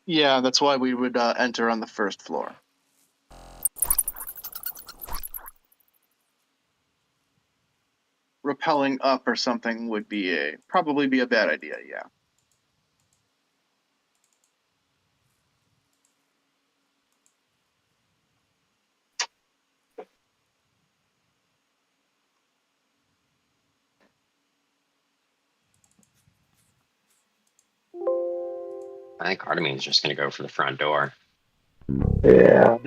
Yeah, that's why we would enter on the first floor. Rappelling up or something would probably be a bad idea, yeah. I think Artemine's just going to go for the front door. Yeah.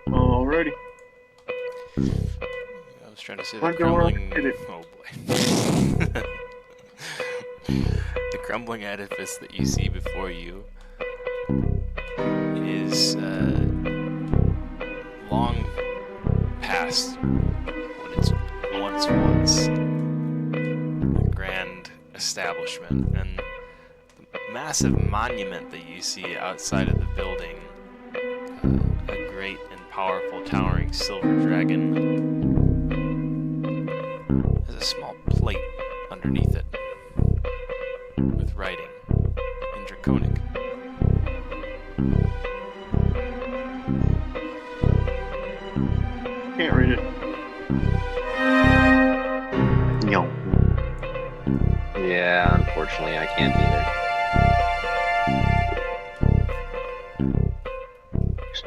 Alrighty. I was trying to say the Front door, crumbling. hit it. Oh boy. The crumbling edifice that you see before you is long past what it once was. A grand establishment, and the massive monument that you see outside of the building, a great and powerful towering silver dragon, has a small plate underneath it with writing in Draconic. Can't read it. No. Yeah, unfortunately, I can't either.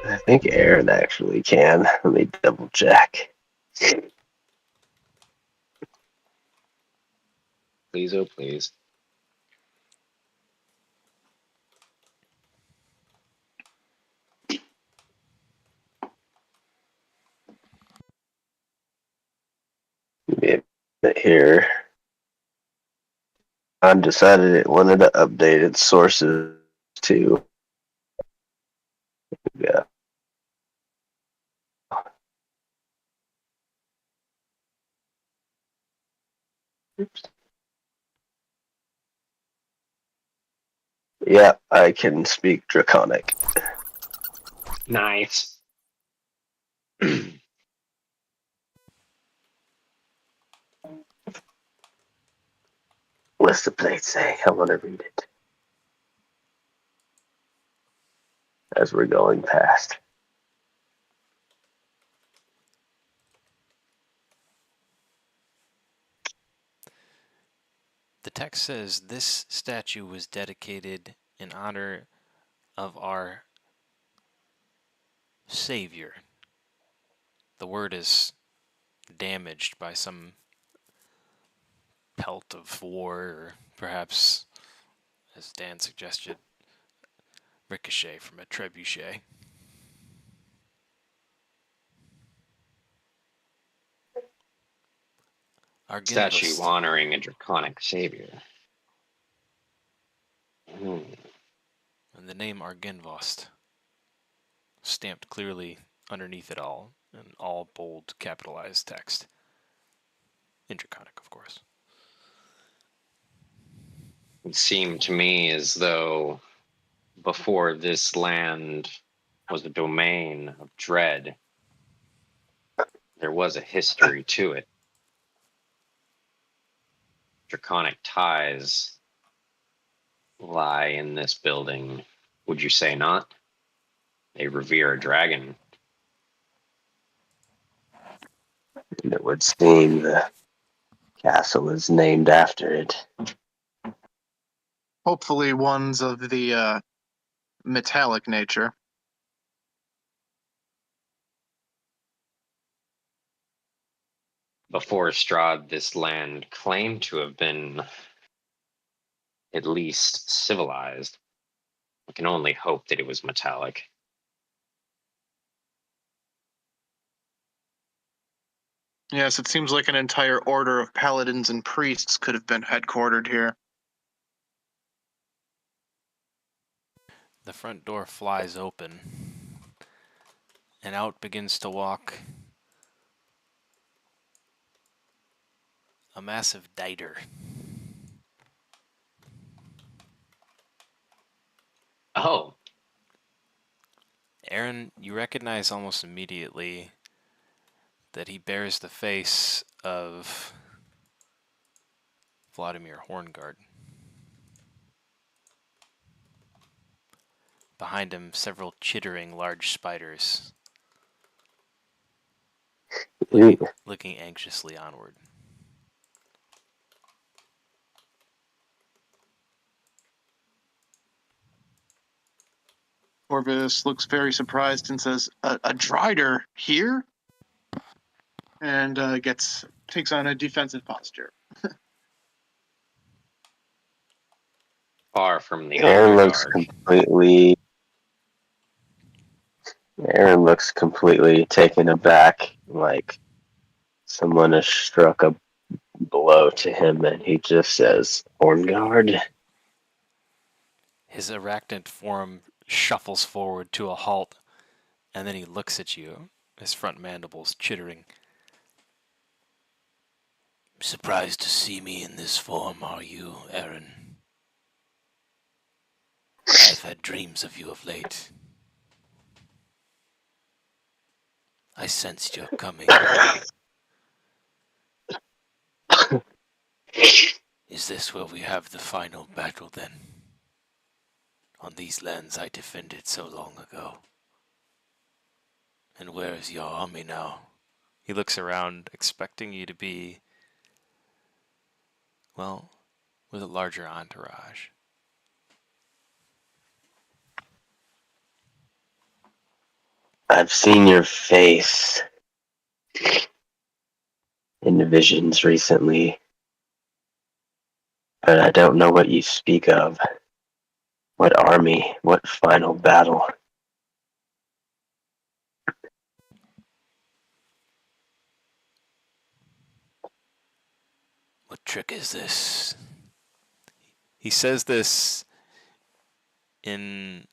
I think Aaron actually can. Let me double check. Please, oh please. Give me a minute here. I decided it wanted to update its sources too. Yeah. Oops. Yeah, I can speak Draconic. Nice. What's the plate say? I want to read it as we're going past. The text says this statue was dedicated in honor of our Savior. The word is damaged by some pelt of war, or perhaps, as Dan suggested, ricochet from a trebuchet. Statue Argynvost, honoring a draconic savior. Hmm. and the name Argynvost stamped clearly underneath it all in all bold capitalized text. In Draconic, of course. It seemed to me as though before this land was a domain of dread, there was a history to it. Draconic ties lie in this building. Would you say not? They revere a dragon. And it would seem the castle is named after it. Hopefully ones of the metallic nature. Before Strahd, this land claimed to have been at least civilized. I can only hope that it was metallic. Yes, it seems like an entire order of paladins and priests could have been headquartered here. The front door flies open, and out begins to walk a massive diter. Oh, Aaron, you recognize almost immediately that he bears the face of Vladimir Horngard. behind him several chittering large spiders, looking anxiously onward. Corvus looks very surprised and says, "A Drider here?" And takes on a defensive posture. Far from the Aaron looks Underdark. completely. Aaron looks completely taken aback, like someone has struck a blow to him, and he just says, "Hornguard." His arachnid form shuffles forward to a halt, and then he looks at you, his front mandibles chittering. Surprised to see me in this form, are you, Aaron? I've had dreams of you of late. I sensed your coming. Is this where we have the final battle, then? On these lands I defended so long ago. And where is your army now? He looks around, expecting you to be, well, with a larger entourage. I've seen your face in visions recently, but I don't know what you speak of. What army? What final battle? What trick is this? He says this in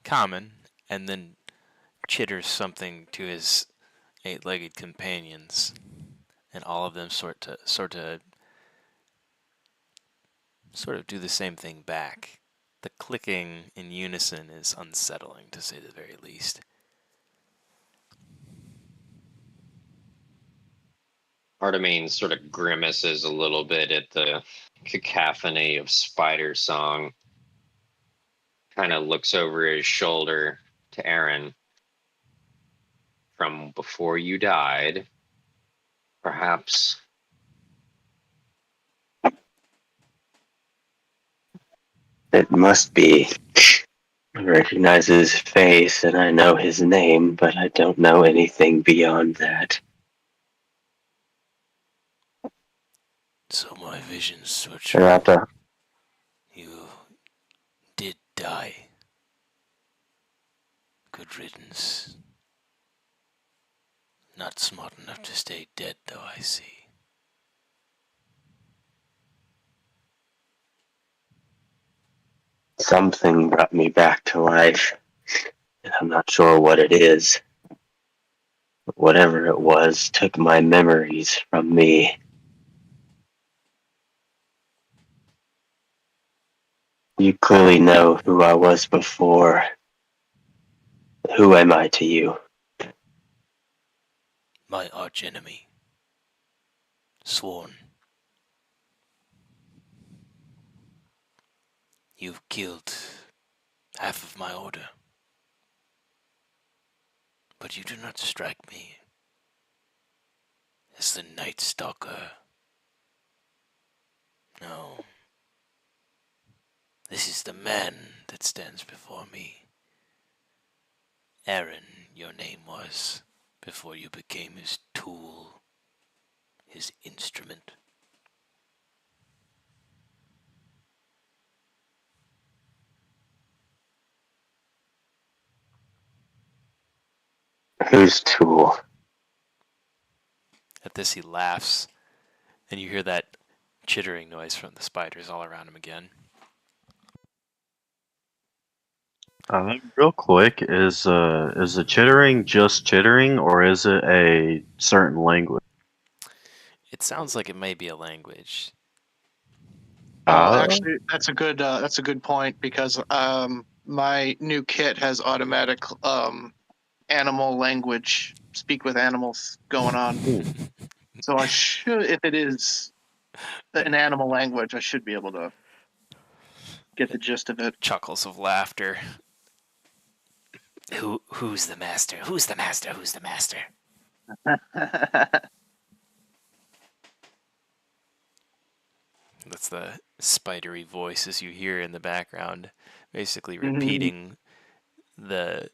common, and then chitters something to his eight-legged companions, and all of them sort of do the same thing back. The clicking in unison is unsettling, to say the very least. Artemine sort of grimaces a little bit at the cacophony of spider song. Kind of looks over his shoulder to Aaron. From before you died, perhaps. It must be. I recognize his face and I know his name, but I don't know anything beyond that. So my visions were And true. after You did die. Good riddance. Not smart enough to stay dead, though, I see. something brought me back to life, and I'm not sure what it is. But whatever it was took my memories from me. You clearly know who I was before. Who am I to you? My archenemy. Sworn. You've killed half of my order. But you do not strike me as the Night Stalker. No. This is the man that stands before me. Aaron, your name was, before you became his tool, his instrument. Whose tool? At this he laughs, and you hear that chittering noise from the spiders all around him again. Real quick, is the chittering just chittering, or is it a certain language? It sounds like it may be a language. Actually, that's a good point because my new kit has automatic animal language, speak with animals going on. So I should, if it is an animal language, I should be able to get the gist of it. Chuckles of laughter. Who's the master? Who's the master? Who's the master? That's the spidery voices you hear in the background, basically repeating the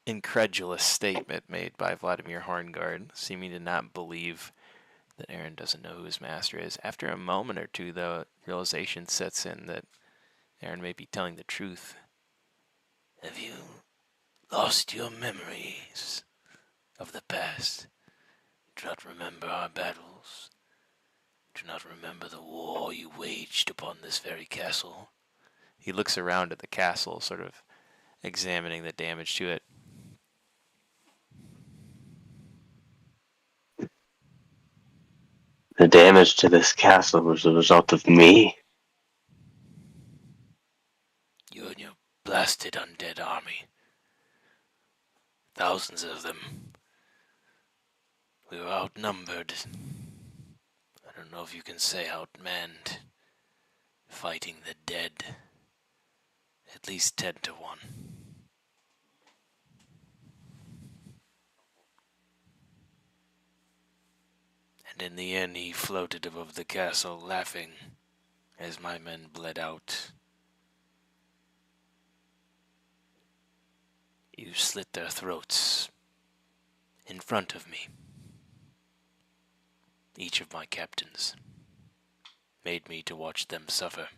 incredulous statement made by Vladimir Horngard, seeming to not believe that Aaron doesn't know who his master is. After a moment or two, though, realization sets in that Aaron may be telling the truth. Have you lost your memories of the past? Do not remember our battles? Do not remember the war you waged upon this very castle? He looks around at the castle, sort of examining the damage to it. The damage to this castle was a result of me. You and your blasted undead army. Thousands of them. We were outnumbered. I don't know if you can say outmanned. Fighting the dead. At least 10 to 1. And in the end he floated above the castle laughing as my men bled out. You slit their throats in front of me. Each of my captains made me to watch them suffer,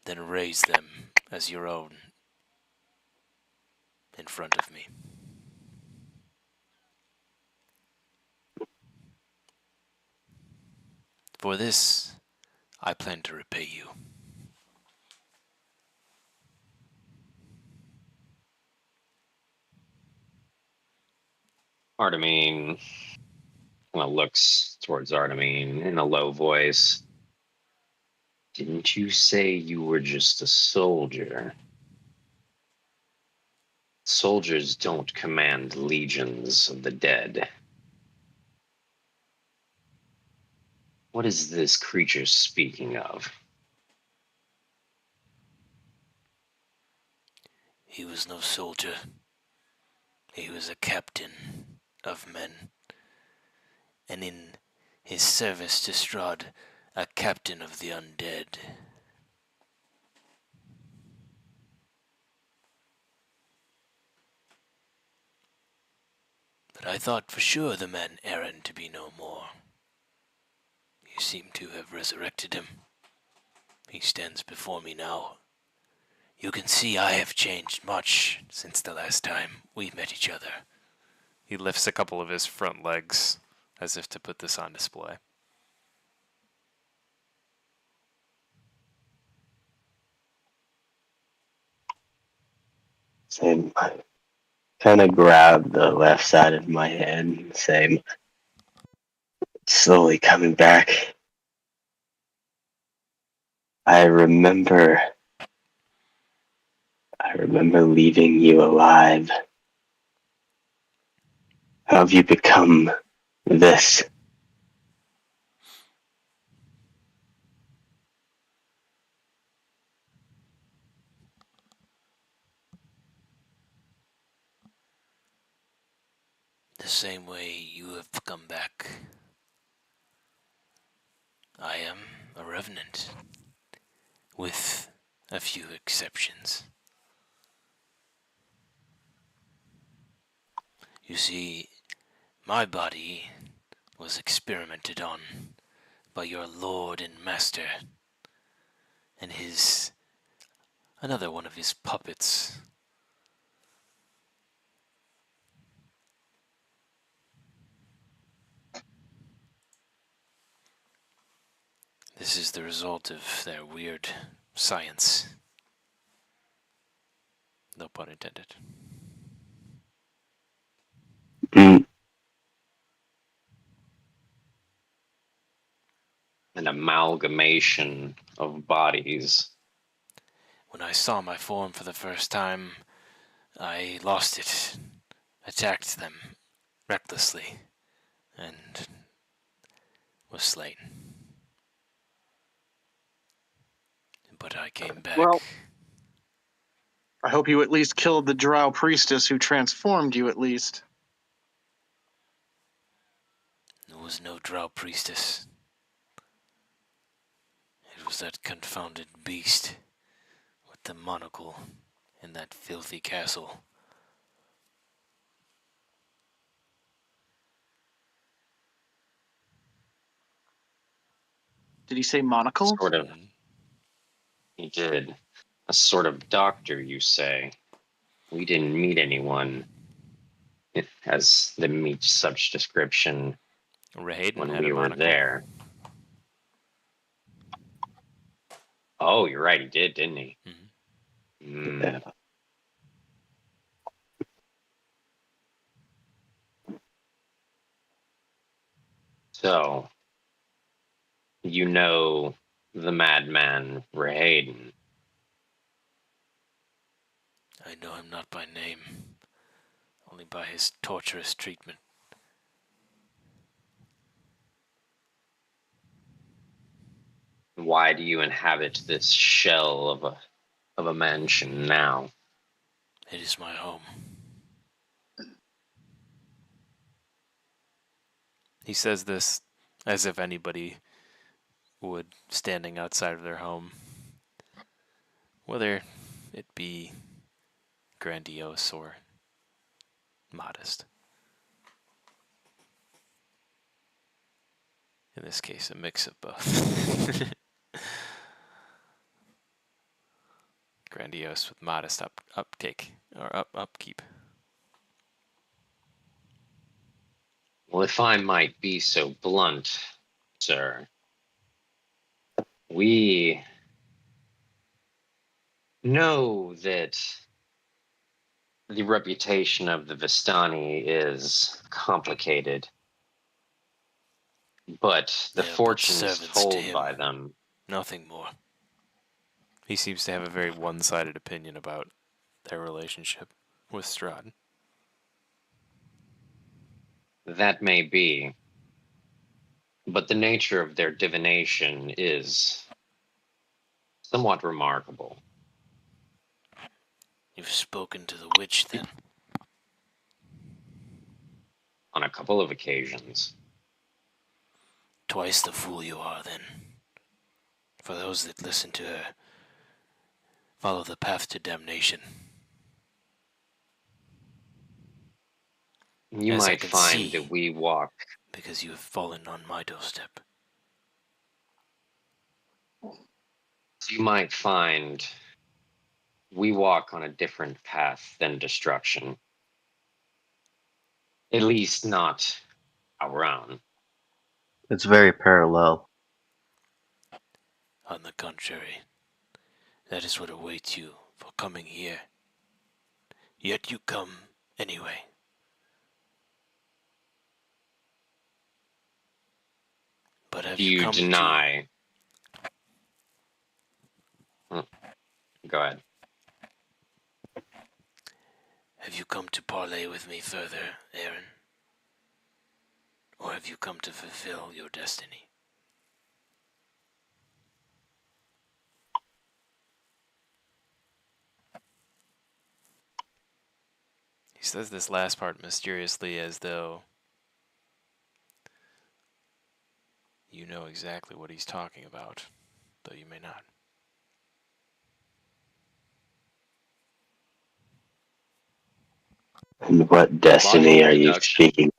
then raise them as your own in front of me. For this, I plan to repay you. Artemine kind of looks towards Artemine in a low voice. Didn't you say you were just a soldier? Soldiers don't command legions of the dead. What is this creature speaking of? He was no soldier. He was a captain of men. And in his service to Strahd, a captain of the undead. But I thought for sure the man Aaron to be no more. You seem to have resurrected him. He stands before me now. You can see I have changed much since the last time we met each other. He lifts a couple of his front legs as if to put this on display. Same. I kind of grab the left side of my head, same. Slowly coming back. I remember leaving you alive. How have you become this? The same way you have come back. I am a revenant, with a few exceptions. You see, my body was experimented on by your lord and master, and another one of his puppets. This is the result of their weird science. No pun intended. Mm. An amalgamation of bodies. When I saw my form for the first time, I lost it, attacked them recklessly, and was slain. But I came back. Well, I hope you at least killed the drow priestess who transformed you, at least. There was no drow priestess. It was that confounded beast with the monocle in that filthy castle. Did he say monocle? Sort of. He did. A sort of doctor, you say. We didn't meet anyone that meets such description Rahayden when had we a were monocle. there. Oh, you're right. He did, didn't he? Mm. Yeah. So, you know the madman Rahayden. I know him not by name, only by his torturous treatment. Why do you inhabit this shell of a mansion now? It is my home. He says this as if anybody would, standing outside of their home, whether it be grandiose or modest. In this case, a mix of both. Grandiose with modest uptake or upkeep. Well, if I might be so blunt, sir, we know that the reputation of the Vistani is complicated, but the They are but fortunes servants to told him. by them. Nothing more. He seems to have a very one-sided opinion about their relationship with Strahd. That may be, but the nature of their divination is somewhat remarkable. You've spoken to the witch, then? On a couple of occasions. Twice the fool you are, then. For those that listen to her, follow the path to damnation. You As I might can find see. that we walk. Because you have fallen on my doorstep. You might find we walk on a different path than destruction. At least not our own. It's very parallel. On the contrary, that is what awaits you for coming here. Yet you come anyway. But have Do you you come deny? Go ahead. Have you come to parley with me further, Aaron? Or have you come to fulfill your destiny? He says this last part mysteriously as though you know exactly what he's talking about, though you may not. And what destiny are you Deduction. speaking?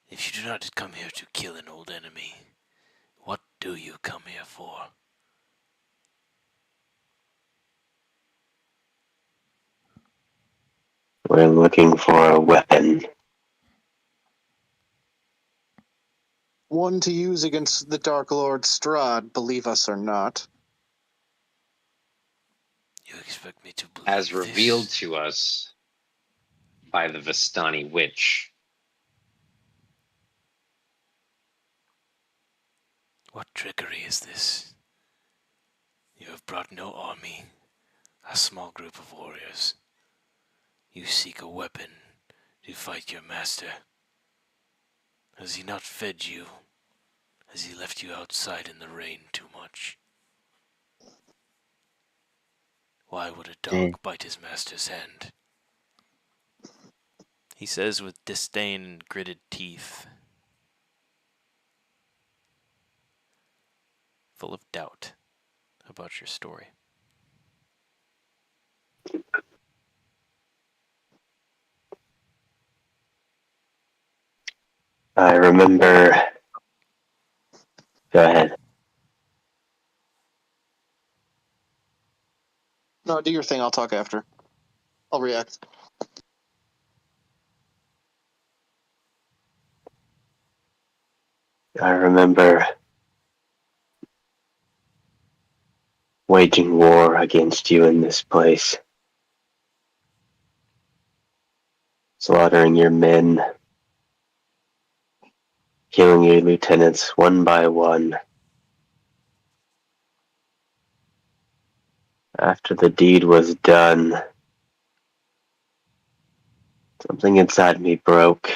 If you do not come here to kill an old enemy, what do you come here for? We're looking for a weapon. One to use against the Dark Lord Strahd, believe us or not. You expect me to believe As revealed this? to us by the Vistani witch. What trickery is this? You have brought no army, a small group of warriors. You seek a weapon to fight your master. Has he not fed you Has he left you outside in the rain too much? Why would a dog bite his master's hand? He says with disdain and gritted teeth, full of doubt about your story. I remember. Go ahead. No, do your thing. I'll talk after. I'll react. I remember waging war against you in this place, slaughtering your men, killing your lieutenants one by one. After the deed was done, something inside me broke,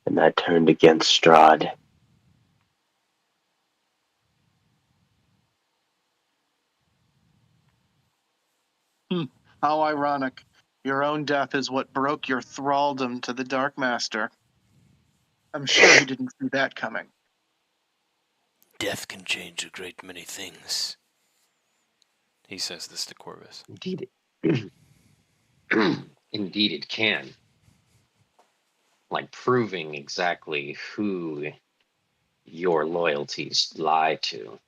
and I turned against Strahd. How ironic. Your own death is what broke your thraldom to the Dark Master. I'm sure he didn't see that coming. Death can change a great many things. He says this to Corvus. Indeed, indeed, it can. Like proving exactly who your loyalties lie to.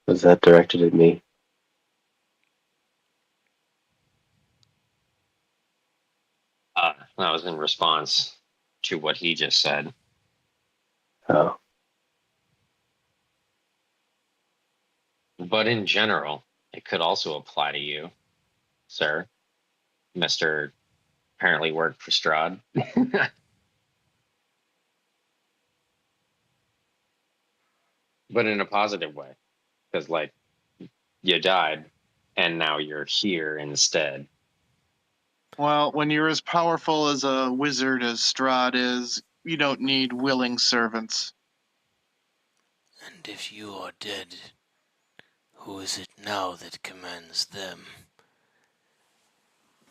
Was that directed at me? That was in response to what he just said. Oh. But in general, it could also apply to you, sir. Mr. Apparently worked for Strahd. But in a positive way. Because, like, you died, and now you're here instead. Well, when you're as powerful as a wizard as Strahd is, you don't need willing servants. And if you are dead, who is it now that commands them?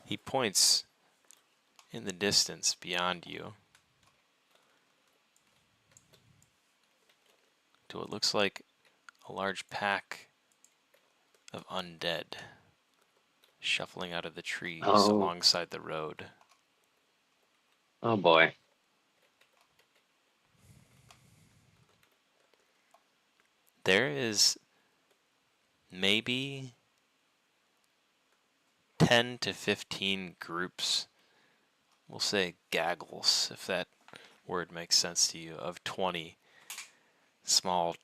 He points in the distance beyond you to what looks like a large pack of undead shuffling out of the trees alongside the road. Oh boy. There is maybe 10 to 15 groups, we'll say gaggles, if that word makes sense to you, of 20 small,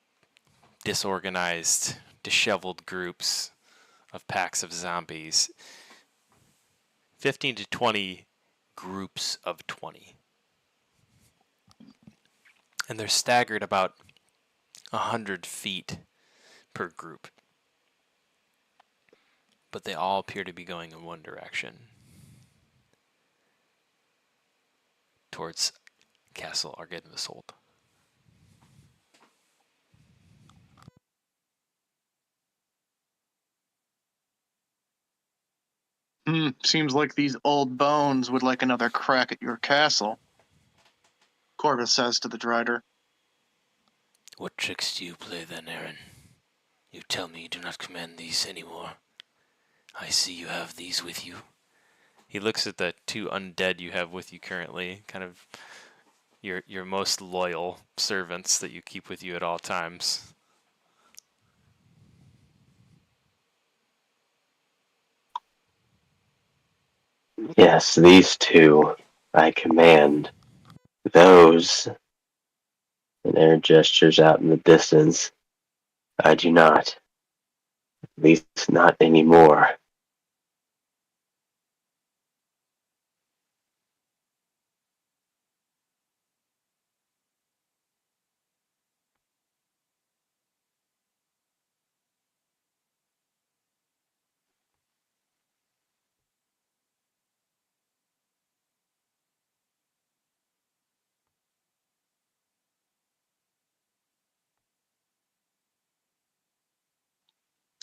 disorganized, disheveled groups of packs of zombies. 15 to 20 groups of 20. And they're staggered about 100 feet per group. But they all appear to be going in one direction. Towards Castle Argynvostholt. Seems like these old bones would like another crack at your castle, Corvus says to the Drider. What tricks do you play then, Aaron? You tell me you do not command these anymore. I see you have these with you. He looks at the 2 undead you have with you currently, kind of your most loyal servants that you keep with you at all times. Yes, these 2 I command. Those, and air gestures out in the distance, I do not. At least not anymore.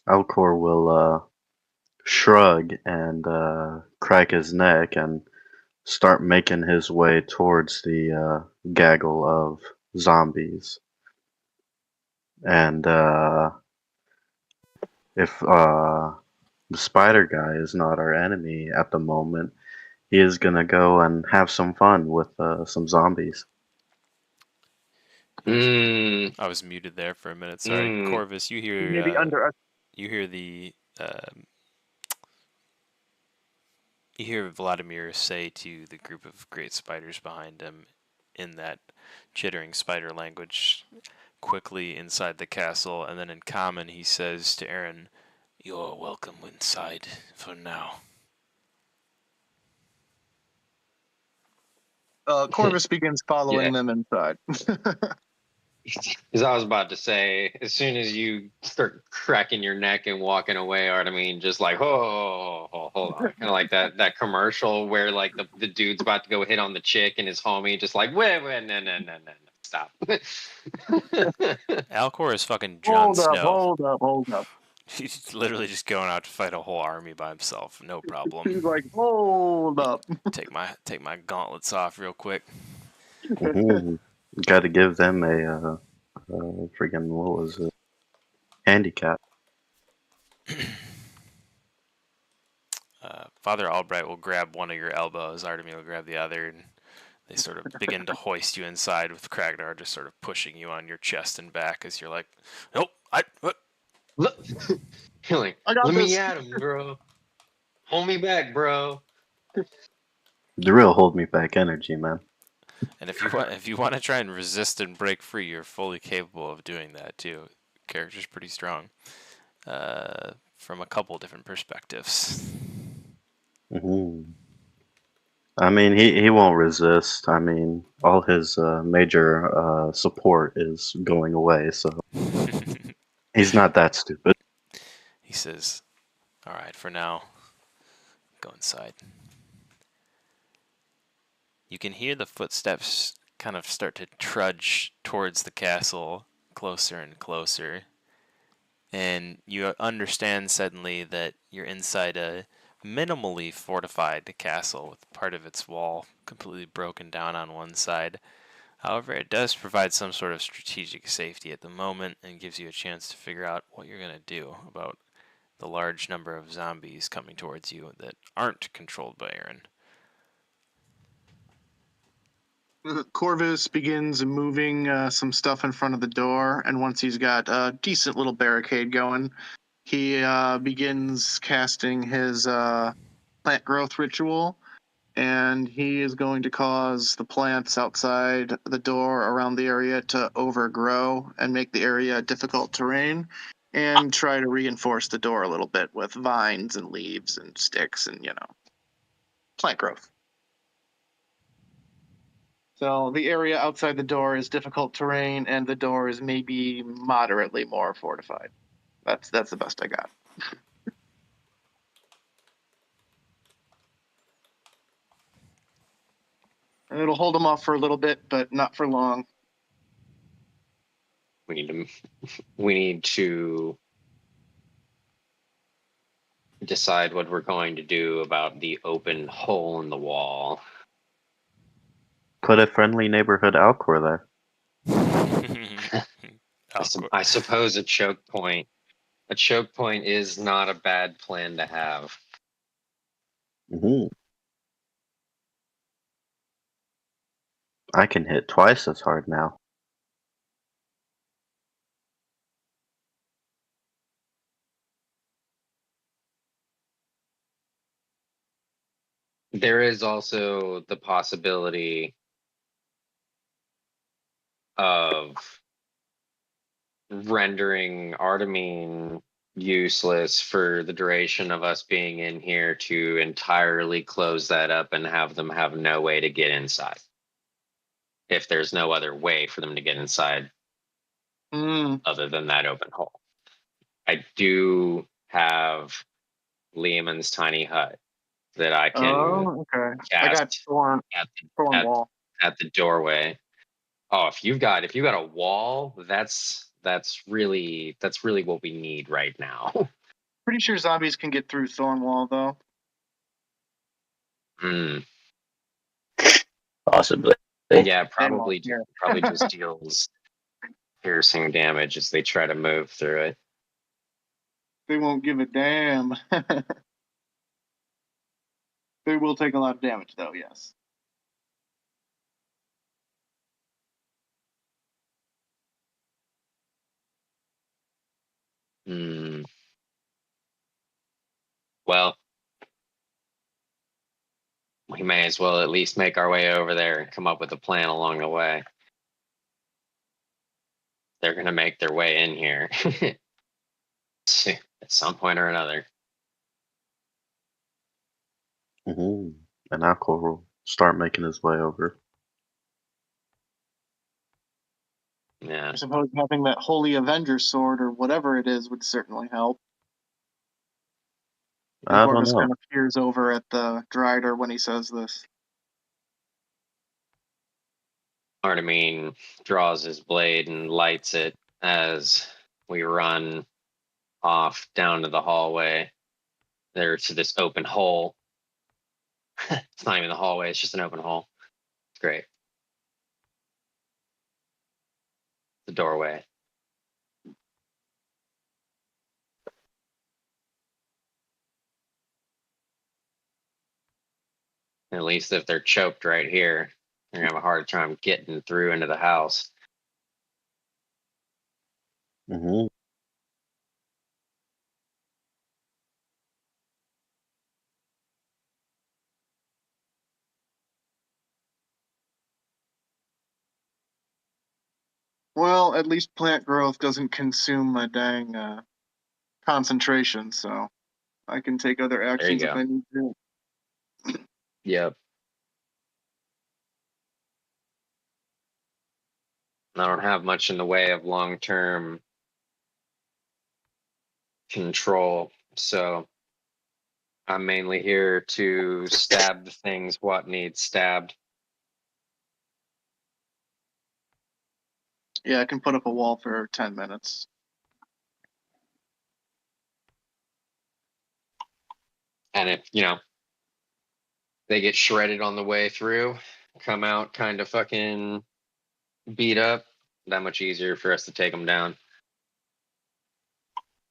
Alcor will shrug and crack his neck and start making his way towards the gaggle of zombies. And if the spider guy is not our enemy at the moment, he is gonna go and have some fun with some zombies. I was muted there for a minute. Sorry, Corvus. You Maybe hear under you hear the you hear Vladimir say to the group of great spiders behind him in that chittering spider language quickly inside the castle, and then in common he says to Aaron, "You're welcome inside for now." Corvus begins following them inside. Because I was about to say, as soon as you start cracking your neck and walking away, Artemine, just like, oh, hold on. Kind of like that commercial where like the dude's about to go hit on the chick and his homie just like, wait, no, stop. Alcor is fucking Jon Snow. Hold up. He's literally just going out to fight a whole army by himself. No problem. He's like, hold up. Take my gauntlets off real quick. Got to give them a freaking what was it? Handicap. Father Albright will grab one of your elbows. Artemis will grab the other, and they sort of begin to hoist you inside with Kragnar just sort of pushing you on your chest and back as you're like, nope, what? Look, you're like, I got let this. me at him, bro. Hold me back, bro. The real hold me back energy, man. And if you want to try and resist and break free, you're fully capable of doing that too. Character's pretty strong, from a couple different perspectives. I mean, he won't resist. I mean, all his major support is going away, so he's not that stupid. He says, "All right, for now, go inside." You can hear the footsteps kind of start to trudge towards the castle, closer and closer. And you understand suddenly that you're inside a minimally fortified castle with part of its wall completely broken down on one side. However, it does provide some sort of strategic safety at the moment and gives you a chance to figure out what you're going to do about the large number of zombies coming towards you that aren't controlled by Aaron. Corvus begins moving some stuff in front of the door, and once he's got a decent little barricade going, he begins casting his plant growth ritual, and he is going to cause the plants outside the door around the area to overgrow and make the area difficult terrain, and try to reinforce the door a little bit with vines and leaves and sticks and, plant growth. So the area outside the door is difficult terrain, and the door is maybe moderately more fortified. That's the best I got. And it'll hold them off for a little bit, but not for long. We need to decide what we're going to do about the open hole in the wall. Put a friendly neighborhood Alcor there. I suppose a choke point. A choke point is not a bad plan to have. I can hit twice as hard now. There is also the possibility of rendering Artemine useless for the duration of us being in here to entirely close that up and have them have no way to get inside. If there's no other way for them to get inside other than that open hole. I do have Lehman's tiny hut that I can cast I got thorn wall at the doorway. Oh, if you've got a wall, that's That's really what we need right now. Pretty sure zombies can get through Thornwall, though. Mm. Possibly. Yeah, They won't probably just deals piercing damage as they try to move through it. They won't give a damn. They will take a lot of damage, though, yes. Hmm. Well, we may as well at least make our way over there and come up with a plan along the way. They're going to make their way in here at some point or another. And Alcor will start making his way over. Yeah. I suppose having that Holy Avenger sword or whatever it is would certainly help. And I don't Corvus know. kind of peers over at the Drider when he says this. Artemine draws his blade and lights it as we run off down to the hallway. There to this open hole. It's not even the hallway, it's just an open hole. It's great. The doorway. At least if they're choked right here, they're gonna have a hard time getting through into the house. Mm-hmm. Well, at least plant growth doesn't consume my dang concentration, so I can take other There you actions if go. I need to. Yep. I don't have much in the way of long-term control, so I'm mainly here to stab the things what needs stabbed. Yeah, I can put up a wall for 10 minutes. And if, they get shredded on the way through, come out kind of fucking beat up, that much easier for us to take them down.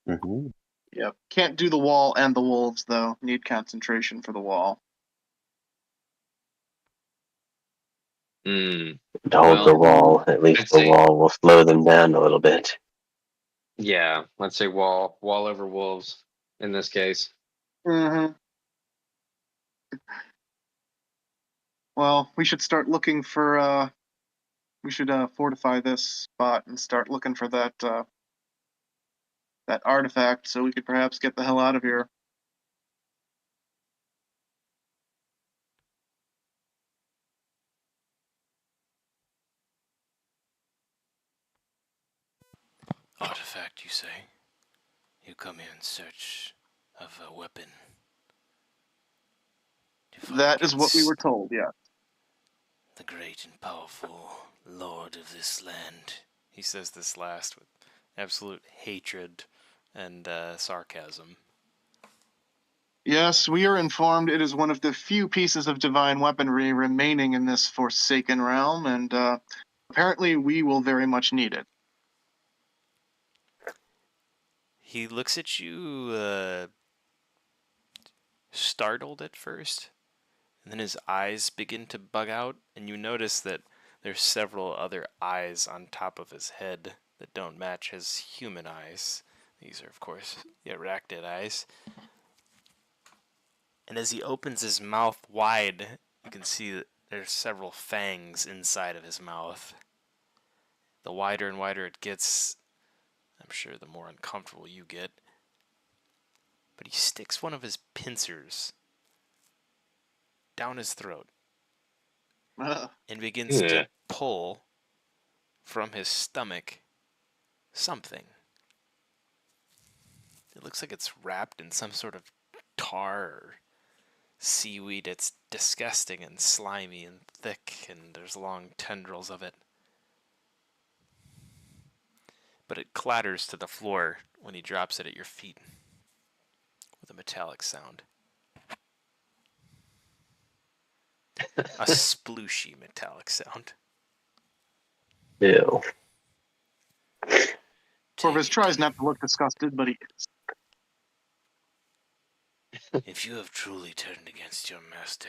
Mm-hmm. Yep. Can't do the wall and the wolves, though. Need concentration for the wall. Mm. To hold the wall, at least I'd the say- wall will slow them down a little bit. Yeah, let's say wall over wolves in this case. Mm-hmm. Well, we should start looking for, we should fortify this spot and start looking for that artifact so we could perhaps get the hell out of here. Artifact, you say? You come here in search of a weapon. To fight That is what we against were told, yeah. the great and powerful lord of this land. He says this last with absolute hatred and sarcasm. Yes, we are informed it is one of the few pieces of divine weaponry remaining in this forsaken realm, and apparently we will very much need it. He looks at you, startled at first, and then his eyes begin to bug out, and you notice that there's several other eyes on top of his head that don't match his human eyes. These are, of course, the arachnid eyes. And as he opens his mouth wide, you can see that there's several fangs inside of his mouth. The wider and wider it gets, I'm sure the more uncomfortable you get. But he sticks one of his pincers down his throat and begins to pull from his stomach something. It looks like it's wrapped in some sort of tar or seaweed. It's disgusting and slimy and thick, and there's long tendrils of it. but it clatters to the floor when he drops it at your feet with a metallic sound. A splooshy metallic sound. Ew. Corvus Take tries it. not to look disgusted, but he is. If you have truly turned against your master,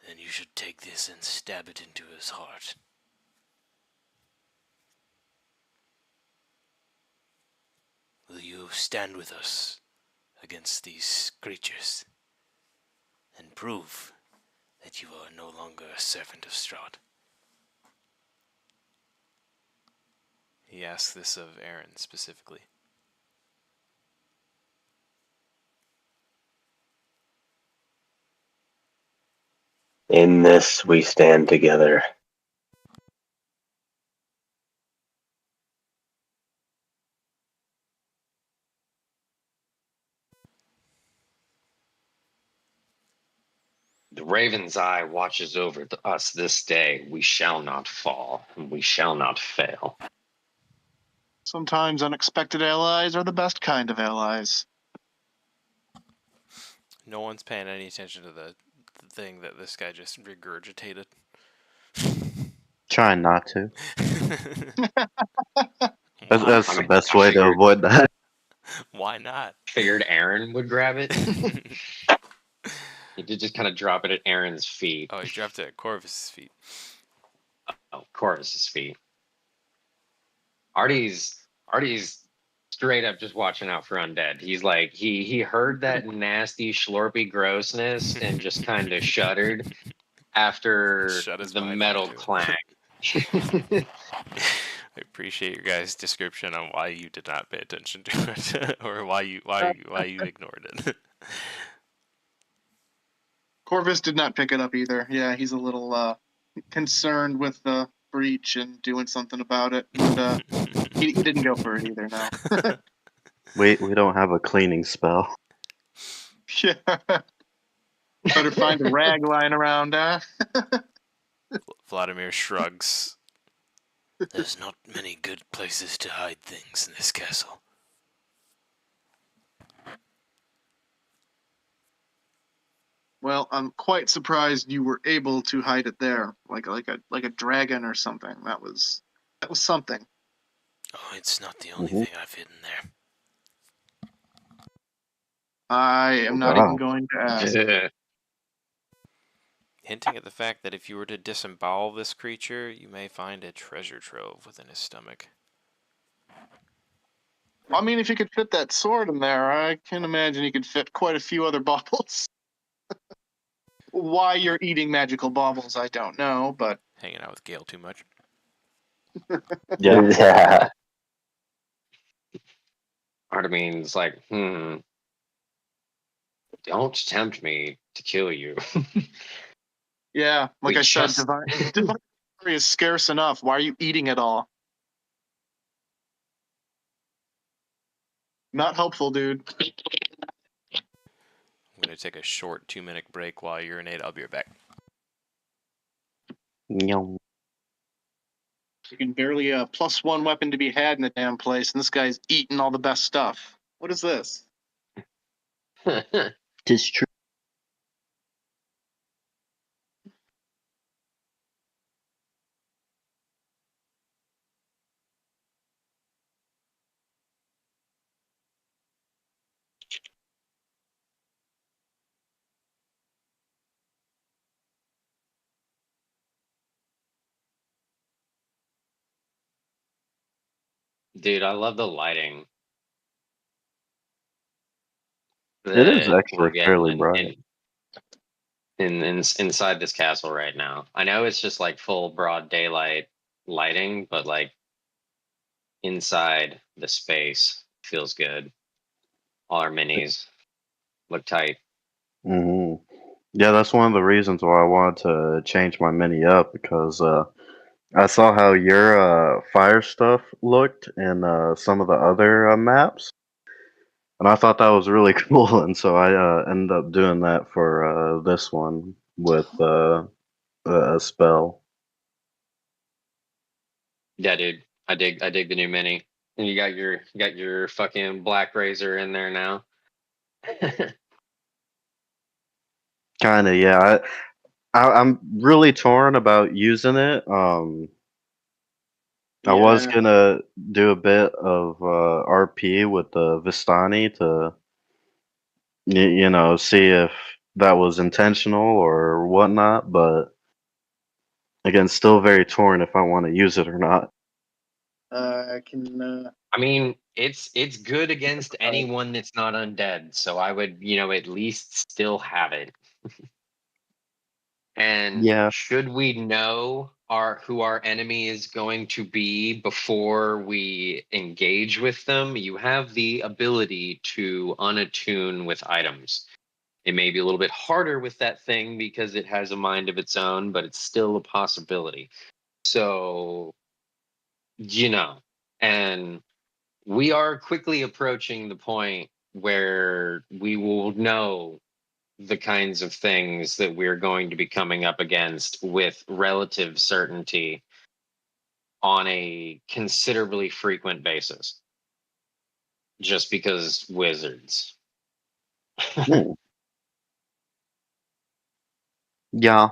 then you should take this and stab it into his heart. Will you stand with us against these creatures and prove that you are no longer a servant of Strahd? He asks this of Aaron specifically. In this we stand together. The Raven's eye watches over us this day. We shall not fall, and we shall not fail. Sometimes unexpected allies are the best kind of allies. No one's paying any attention to the thing that this guy just regurgitated. Trying not to. That's I the mean, best I way to avoid that. Why not? figured Aaron would grab it. He did just kind of drop it at Aaron's feet. Oh, he dropped it at Corvus's feet. Oh, Corvus's feet. Artie's straight up just watching out for undead. He's like he heard that nasty schlorpy grossness and just kind of shuddered after Shut his the mic metal on, too. clang. I appreciate your guys' description on why you did not pay attention to it, or why you ignored it. Corvus did not pick it up either. Yeah, he's a little concerned with the breach and doing something about it. And he didn't go for it either, no. We don't have a cleaning spell. Yeah. Better find a rag lying around, huh? Vladimir shrugs. There's not many good places to hide things in this castle. Well, I'm quite surprised you were able to hide it there, like a dragon or something. That was something. Oh, it's not the only Mhm. thing I've hidden there. I am not Wow. even going to ask. Hinting at the fact that if you were to disembowel this creature, you may find a treasure trove within his stomach. I mean, if you could fit that sword in there, I can imagine you could fit quite a few other baubles. Why you're eating magical baubles, I don't know, but Hanging out with Gale too much. Yeah. Yeah. Artemine's like, don't tempt me to kill you. yeah, like We I said, just- divine glory is scarce enough. Why are you eating it all? Not helpful, dude. I'm going to take a short 2-minute break while I urinate. I'll be right back. Nyong. You can barely +1 weapon to be had in the damn place, and this guy's eating all the best stuff. What is this? Tis true. Dude, I love the lighting. It is that actually we're getting fairly bright. inside this castle right now. I know it's just like full broad daylight lighting, but like inside the space feels good. All our minis look tight. Hmm. Yeah, that's one of the reasons why I wanted to change my mini up because I saw how your fire stuff looked in some of the other maps, and I thought that was really cool, and so I ended up doing that for this one with a spell. Yeah, dude. I dig the new mini. And you got your fucking black razor in there now. Kind of, yeah. I'm really torn about using it. I was Yeah. gonna do a bit of RP with the Vistani to see if that was intentional or whatnot, but again, still very torn if I want to use it or not. I can. I mean, it's good against anyone that's not undead, so I would, at least still have it. And Yeah. should we know who our enemy is going to be before we engage with them, you have the ability to unattune with items. It may be a little bit harder with that thing because it has a mind of its own, but it's still a possibility. So, and we are quickly approaching the point where we will know the kinds of things that we're going to be coming up against with relative certainty on a considerably frequent basis. Just because wizards. Hmm. Yeah.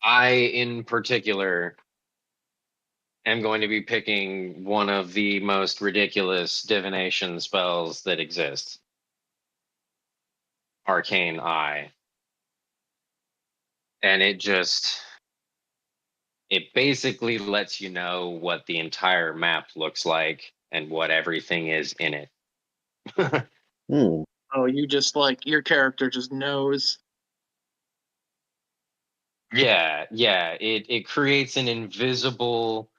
I, in particular, am going to be picking one of the most ridiculous divination spells that exist. Arcane Eye. And it basically lets you know what the entire map looks like and what everything is in it. Hmm. Oh, you just like your character just knows. Yeah. It creates an invisible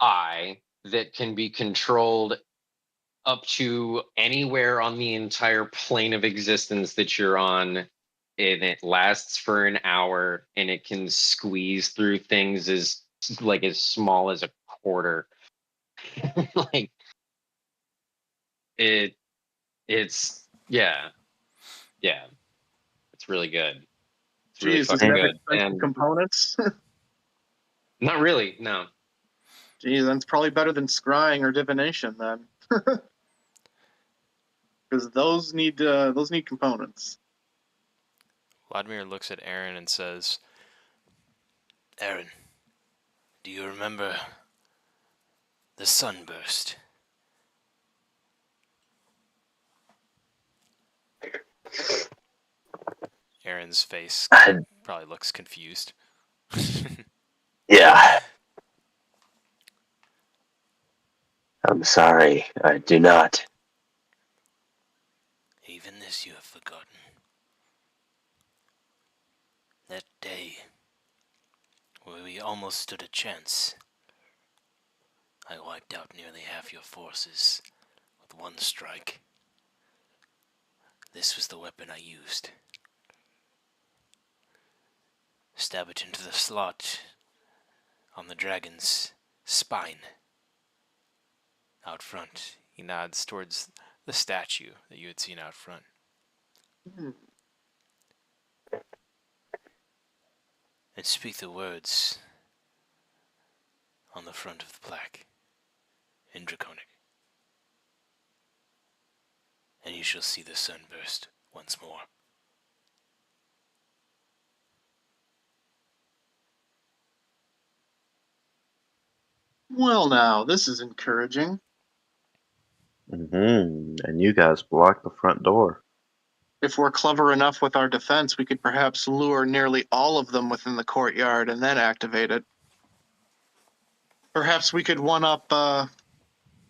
eye that can be controlled up to anywhere on the entire plane of existence that you're on. And it lasts for an hour, and it can squeeze through things as small as a quarter. Like it's yeah, it's really good. It's really Geez, does it fucking have good. expensive And components? not really, no. Geez, that's probably better than scrying or divination then, because those need components. Vladimir looks at Aaron and says, Aaron, do you remember the sunburst? Aaron's face I, probably looks confused. yeah, I'm sorry. I do not. Even this you have forgotten. That day, where we almost stood a chance, I wiped out nearly half your forces with one strike. This was the weapon I used. Stab it into the slot on the dragon's spine. Out front, he nods towards the statue that you had seen out front. Hmm. And speak the words on the front of the plaque in Draconic. And you shall see the sunburst once more. Well, now this is encouraging. And you guys blocked the front door. If we're clever enough with our defense, we could perhaps lure nearly all of them within the courtyard and then activate it. Perhaps we could one-up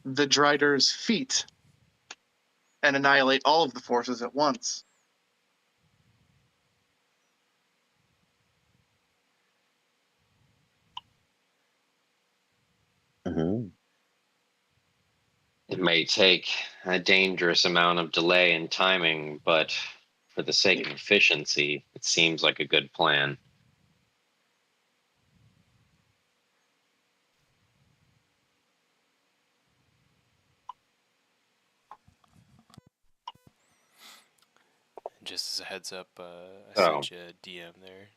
the Drider's feet and annihilate all of the forces at once. Hmm. It may take a dangerous amount of delay in timing, but for the sake of efficiency, it seems like a good plan. Just as a heads up, I Oh, sent you a DM there,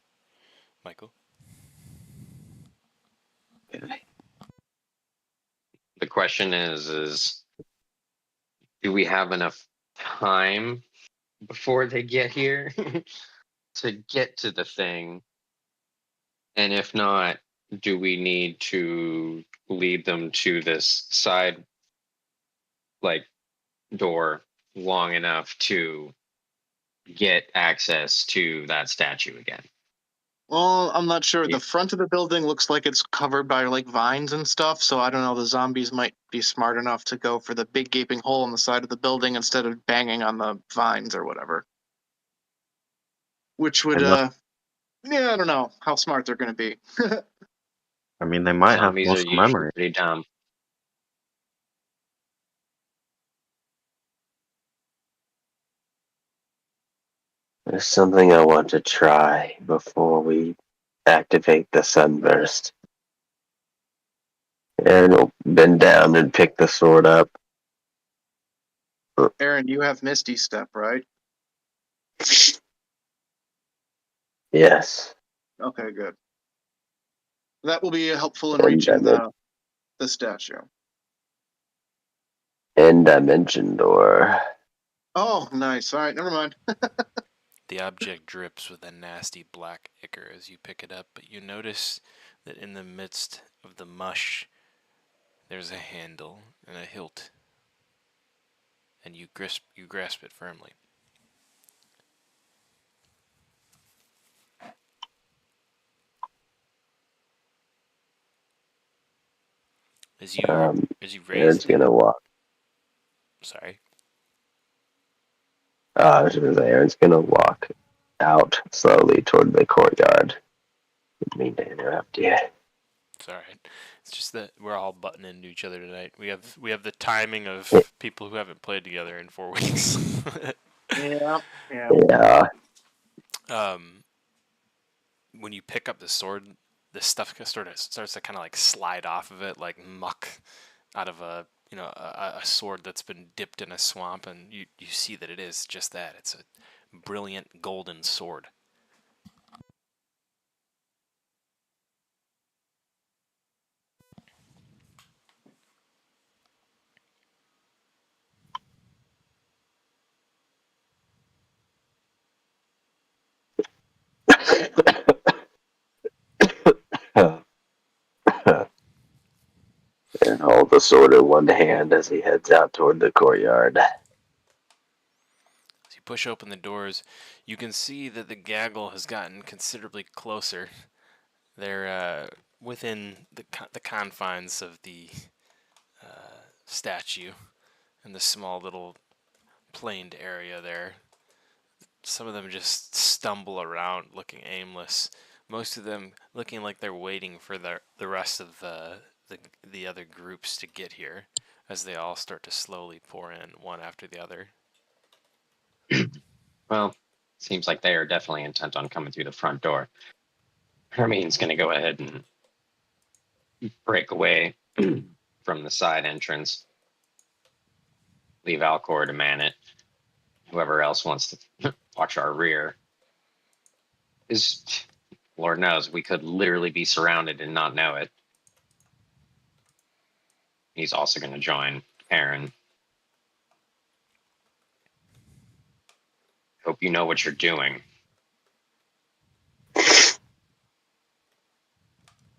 Michael. The question is do we have enough time before they get here to get to the thing? And if not, do we need to lead them to this side like door long enough to get access to that statue again? Well, I'm not sure. Yeah. The front of the building looks like it's covered by like vines and stuff, so I don't know. The zombies might be smart enough to go for the big gaping hole in the side of the building instead of banging on the vines or whatever. Which would, Unless- yeah, I don't know how smart they're going to be. I mean, they might have Zombies are muscle usually memory. pretty dumb. There's something I want to try before we activate the sunburst. Aaron will bend down and pick the sword up. Aaron, you have Misty Step, right? Yes. Okay, good. That will be helpful in And reaching the statue. end dimension door. Oh, nice. All right, never mind. The object drips with a nasty black ichor as you pick it up, but you notice that in the midst of the mush, there's a handle and a hilt, and you grasp it firmly. As you raise Aaron's gonna walk. sorry. I was gonna say Aaron's gonna walk out slowly toward the courtyard. Didn't mean to interrupt you. It's all right. It's just that we're all butting into each other tonight. We have the timing of people who haven't played together in 4 weeks. Yeah. Yeah. When you pick up the sword, the stuff starts to kind of like slide off of it, like muck out of a sword that's been dipped in a swamp, and you see that it is just that. It's a brilliant golden sword. And hold the sword in one hand as he heads out toward the courtyard. As you push open the doors, you can see that the gaggle has gotten considerably closer. They're within the confines of the statue and the small little planed area there. Some of them just stumble around looking aimless. Most of them looking like they're waiting for the rest of the other groups to get here as they all start to slowly pour in one after the other. Well, seems like they are definitely intent on coming through the front door. Hermine's going to go ahead and break away from the side entrance. Leave Alcor to man it. Whoever else wants to watch our rear. Lord knows, we could literally be surrounded and not know it. He's also going to join Aaron. Hope you know what you're doing.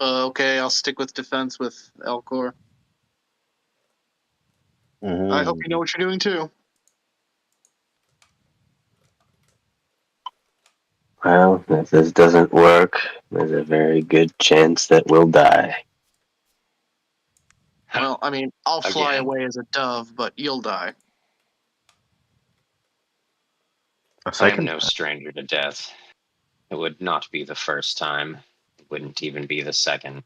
Okay, I'll stick with defense with Elcor. Mhm. I hope you know what you're doing too. Well, if this doesn't work, there's a very good chance that we'll die. Well, I mean, I'll fly Again. away as a dove, but you'll die. A I am second. no stranger to death. It would not be the first time. It wouldn't even be the second.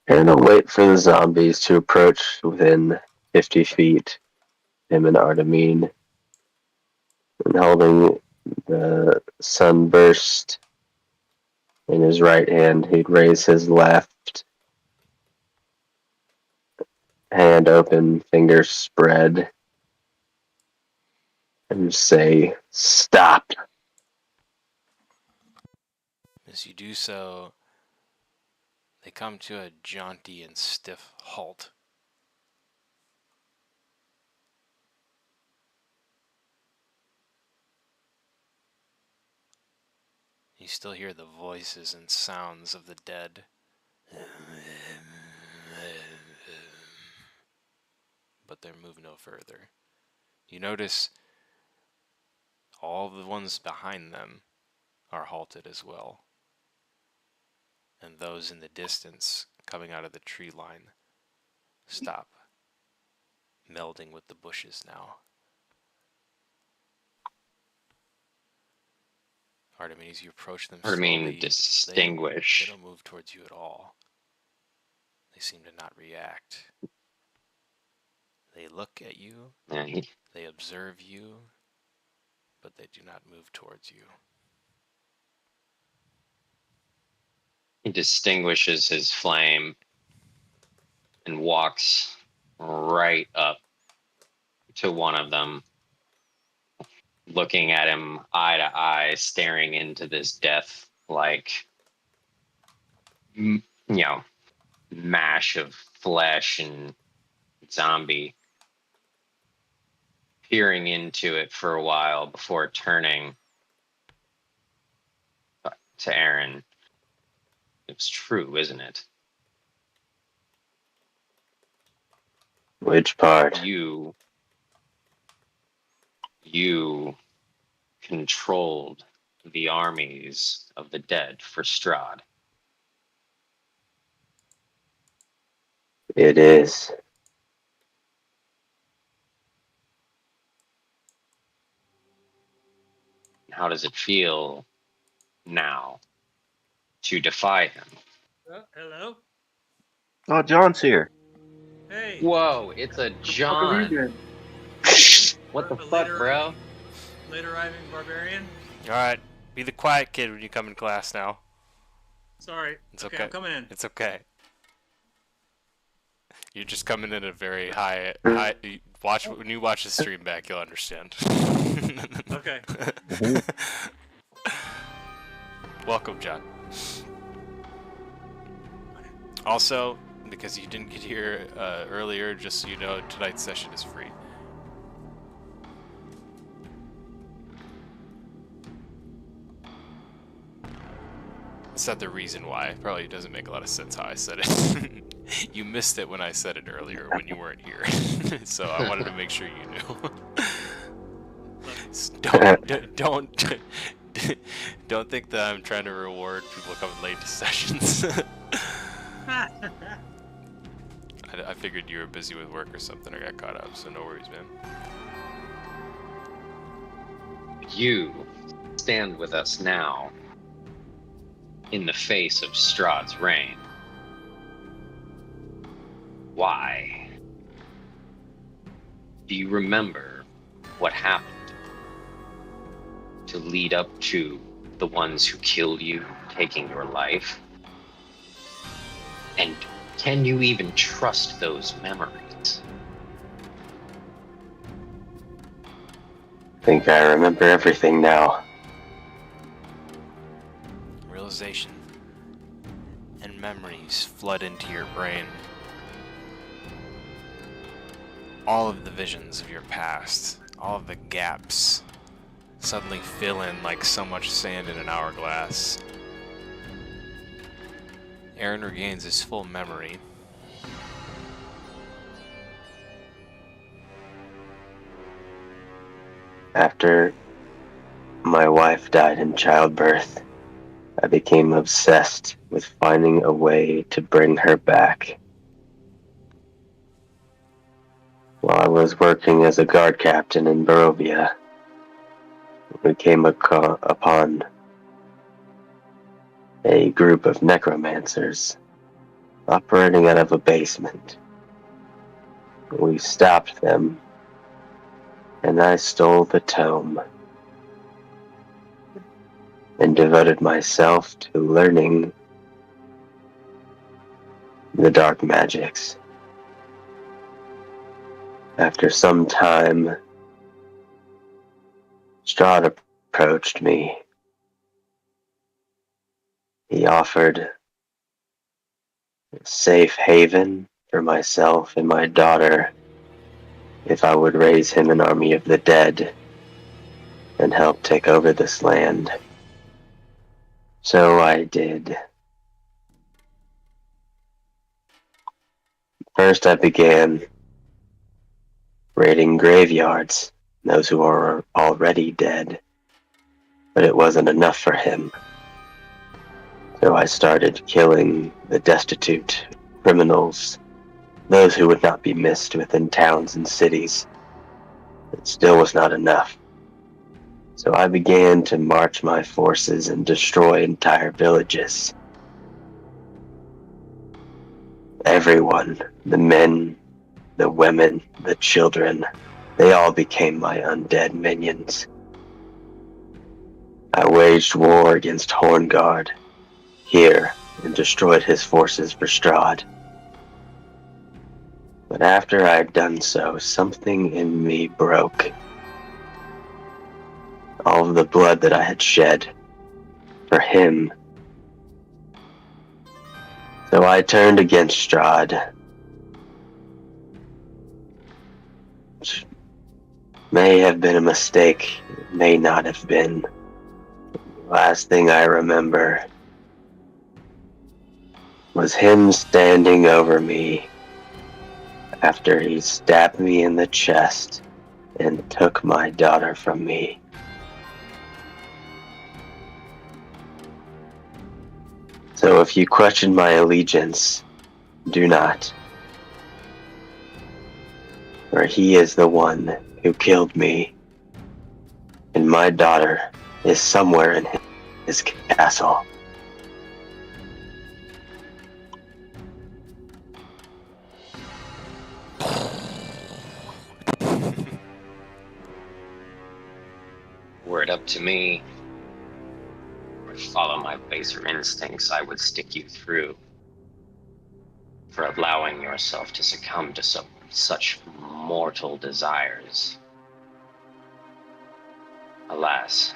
Aaron will wait for the zombies to approach within 50 feet. Him and Artemine. And holding the sunburst in his right hand, he'd raise his left hand open, fingers spread, and say, "Stop." As you do so, they come to a jaunty and stiff halt. You still hear the voices and sounds of the dead. But they move no further. You notice all the ones behind them are halted as well. And those in the distance coming out of the tree line stop, melding with the bushes now. Artemis, you approach them slowly. distinguish. They don't move towards you at all. They seem to not react. They look at you, Yeah, they observe you, but they do not move towards you. he distinguishes his flame and walks right up to one of them, looking at him eye to eye, staring into this death like, mash of flesh and zombie, peering into it for a while before turning to Aaron. It's true, isn't it? Which part? You controlled the armies of the dead for Strahd. It is. How does it feel now to defy him? Hello? Oh, John's here. Hey. Whoa, it's a John. What the A fuck, later bro? arriving- Late arriving barbarian? Alright, be the quiet kid when you come in class now. Sorry. It's okay. okay. I'm coming in. It's okay. You're just coming in at a very high. Watch when you watch the stream back, you'll understand. Okay. Welcome, John. Also, because you didn't get here earlier, just so you know, tonight's session is free. It's not the reason why. Probably doesn't make a lot of sense how I said it. You missed it when I said it earlier when you weren't here. So I wanted to make sure you knew. Don't think that I'm trying to reward people coming late to sessions. I figured you were busy with work or something or got caught up, so no worries, man. You stand with us now in the face of Strahd's reign. Why? Do you remember what happened to lead up to the ones who killed you, taking your life? And can you even trust those memories? I think I remember everything now. Realization and memories flood into your brain. All of the visions of your past, all of the gaps, suddenly fill in like so much sand in an hourglass. Aaron regains his full memory. After my wife died in childbirth, I became obsessed with finding a way to bring her back. While I was working as a guard captain in Barovia, we came upon a group of necromancers operating out of a basement. We stopped them, and I stole the tome and devoted myself to learning the dark magics. After some time, Strahd approached me He offered a safe haven for myself and my daughter if I would raise him an army of the dead and help take over this land. So I did. First I began raiding graveyards, those who are already dead, but it wasn't enough for him. So I started killing the destitute, criminals, those who would not be missed within towns and cities. It still was not enough. So I began to march my forces and destroy entire villages. Everyone, the men, the women, the children, they all became my undead minions. I waged war against Horngard here and destroyed his forces for Strahd. But after I had done so, something in me broke. All of the blood that I had shed for him. So I turned against Strahd, which may have been a mistake, may not have been. The last thing I remember was him standing over me after he stabbed me in the chest and took my daughter from me. So if you question my allegiance, do not. For he is the one who killed me, and my daughter is somewhere in his castle. Were it up to me, or follow my baser instincts, I would stick you through for allowing yourself to succumb to such mortal desires. Alas,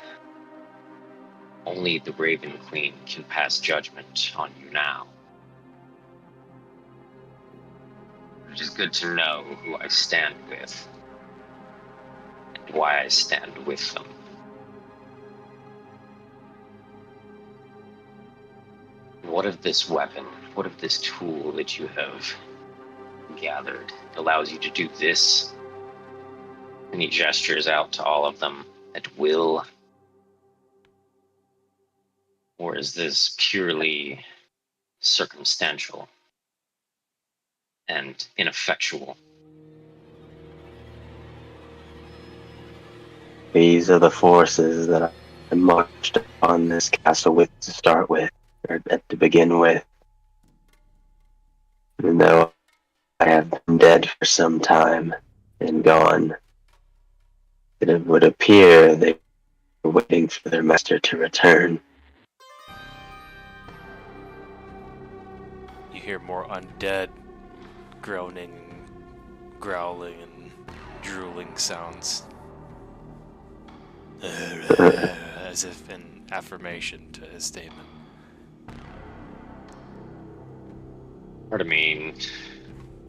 only the Raven Queen can pass judgment on you now. It is good to know who I stand with, and why I stand with them. What if this weapon, what if this tool that you have gathered allows you to do this? And he gestures out to all of them at will. Or is this purely circumstantial and ineffectual? These are the forces that I marched on this castle with to start with, or to begin with. Even though I have been dead for some time and gone, it would appear they were waiting for their master to return. You hear more undead groaning, growling, and drooling sounds. As if in affirmation to his statement. Argynvostholt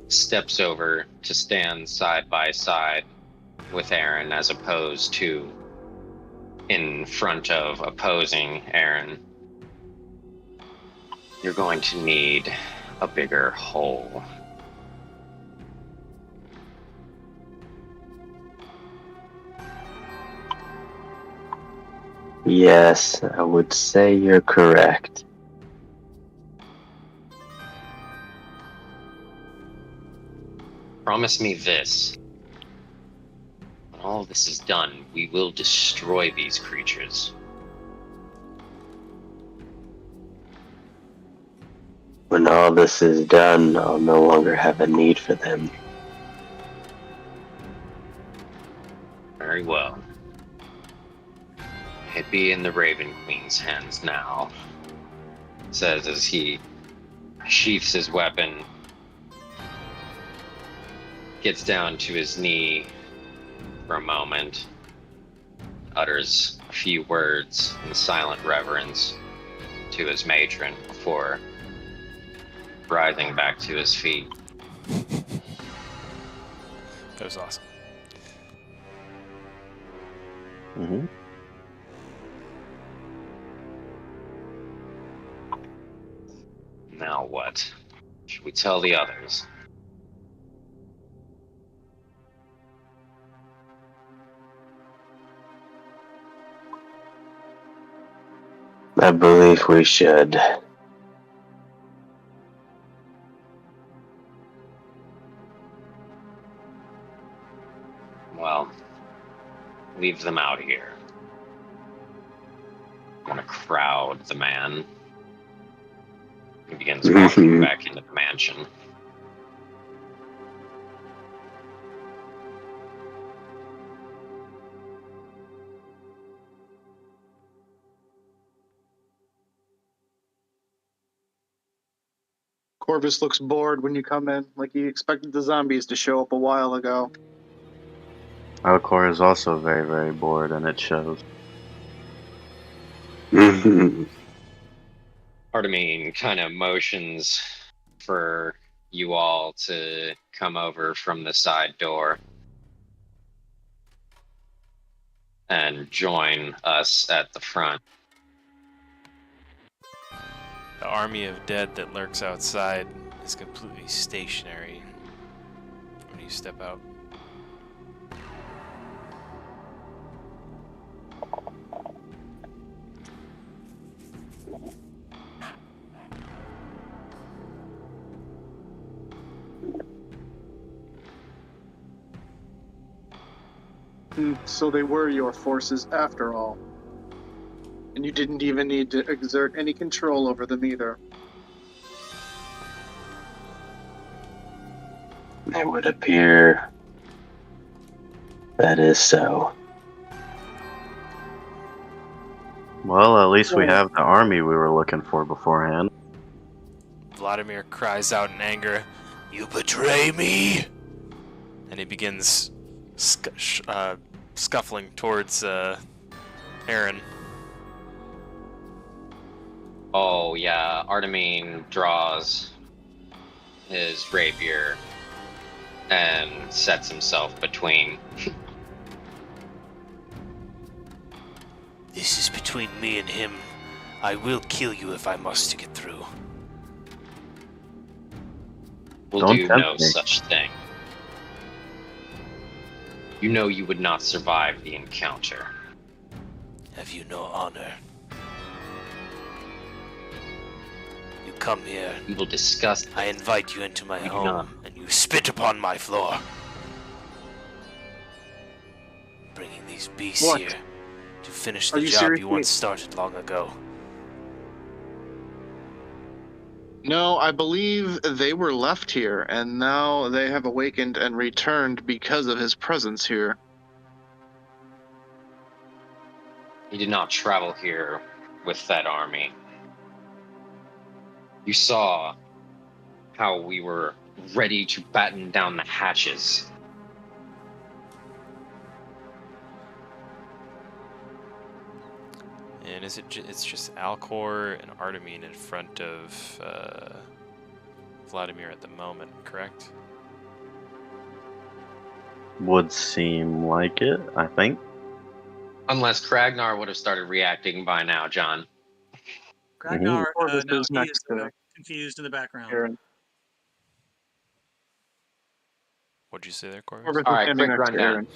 steps over to stand side by side with Aaron as opposed to in front of opposing Aaron. You're going to need a bigger hole. Yes, I would say you're correct. Promise me this. When all this is done, we will destroy these creatures. When all this is done, I'll no longer have a need for them. Very well. It be in the Raven Queen's hands now, says as he sheaths his weapon, gets down to his knee for a moment, utters a few words in silent reverence, to his matron before rising back to his feet. That was awesome. Mm-hmm. Now what? Should we tell the others? I believe we should. Well, leave them out here. I want to crowd the man. He begins walking back into the mansion. Corvus looks bored when you come in, like he expected the zombies to show up a while ago. Alcor is also very, very bored, and it shows. Artemine kind of motions for you all to come over from the side door and join us at the front. The army of dead that lurks outside is completely stationary when you step out. So they were your forces after all. And you didn't even need to exert any control over them either. It would appear that is so. Well, at least we have the army we were looking for beforehand. Vladimir cries out in anger, "You betray me!" And he begins scuffling towards Aaron. Oh, yeah, Artemine draws his rapier and sets himself between. This is between me and him. I will kill you if I must to get through. We'll Don't do tempt no me. such thing. You know you would not survive the encounter. Have you no honor? You come here. We will discuss. I invite you into my We do home, not. and you spit upon my floor. Bringing these beasts What? here to finish Are the you job seriously- you once started long ago. No, I believe they were left here, and now they have awakened and returned because of his presence here. He did not travel here with that army. You saw how we were ready to batten down the hatches. And is it? It's just Alcor and Artemine in front of Vladimir at the moment, correct? Would seem like it, I think. Unless Kragnar would have started reacting by now, John. Ragnar, Corvus no, is he next is to confused in the background. Aaron. What'd you say there, Corvus? Corvus All is right, standing quick next to rundown. Aaron.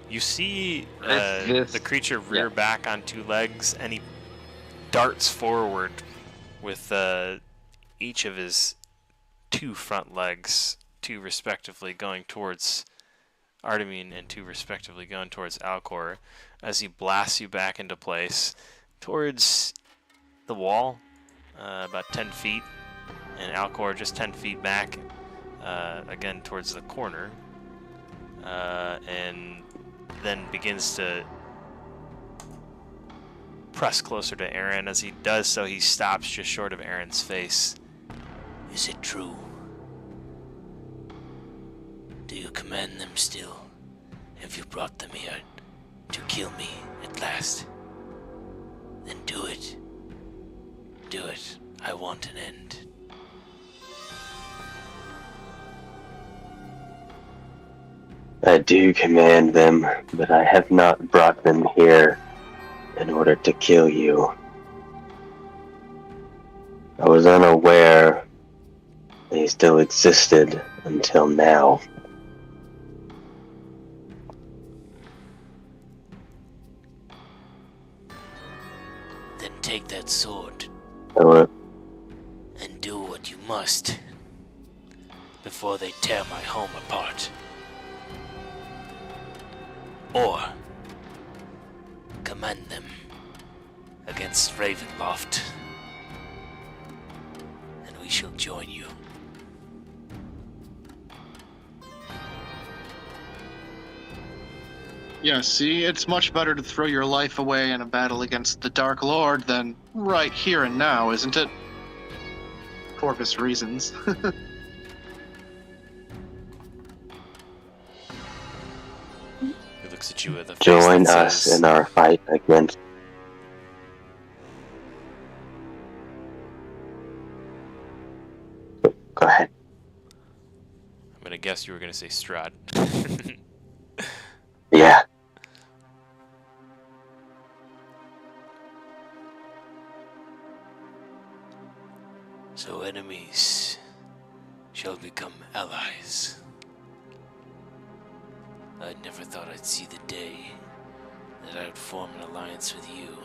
You see This- the creature rear back on two legs, and he darts forward with each of his two front legs, two respectively going towards Artemine and two respectively going towards Alcor, as he blasts you back into place towards the wall, about 10 feet, and Alcor just 10 feet back, again towards the corner, and then begins to press closer to Aaron. As he does so, he stops just short of Aaron's face. Is it true? Do you command them still? Have you brought them here to kill me at last? Then do it. Do it. I want an end. I do command them, but I have not brought them here in order to kill you. I was unaware they still existed until now. Then take that sword So, and do what you must before they tear my home apart. Or command them against Ravenloft, and we shall join you. Yeah, see, it's much better to throw your life away in a battle against the Dark Lord than right here and now, isn't it? Corvus reasons. He looks at you with a face join that us says, in our fight against. Go ahead. I'm gonna guess you were gonna say Strahd. Yeah. So enemies shall become allies. I never thought I'd see the day that I would form an alliance with you.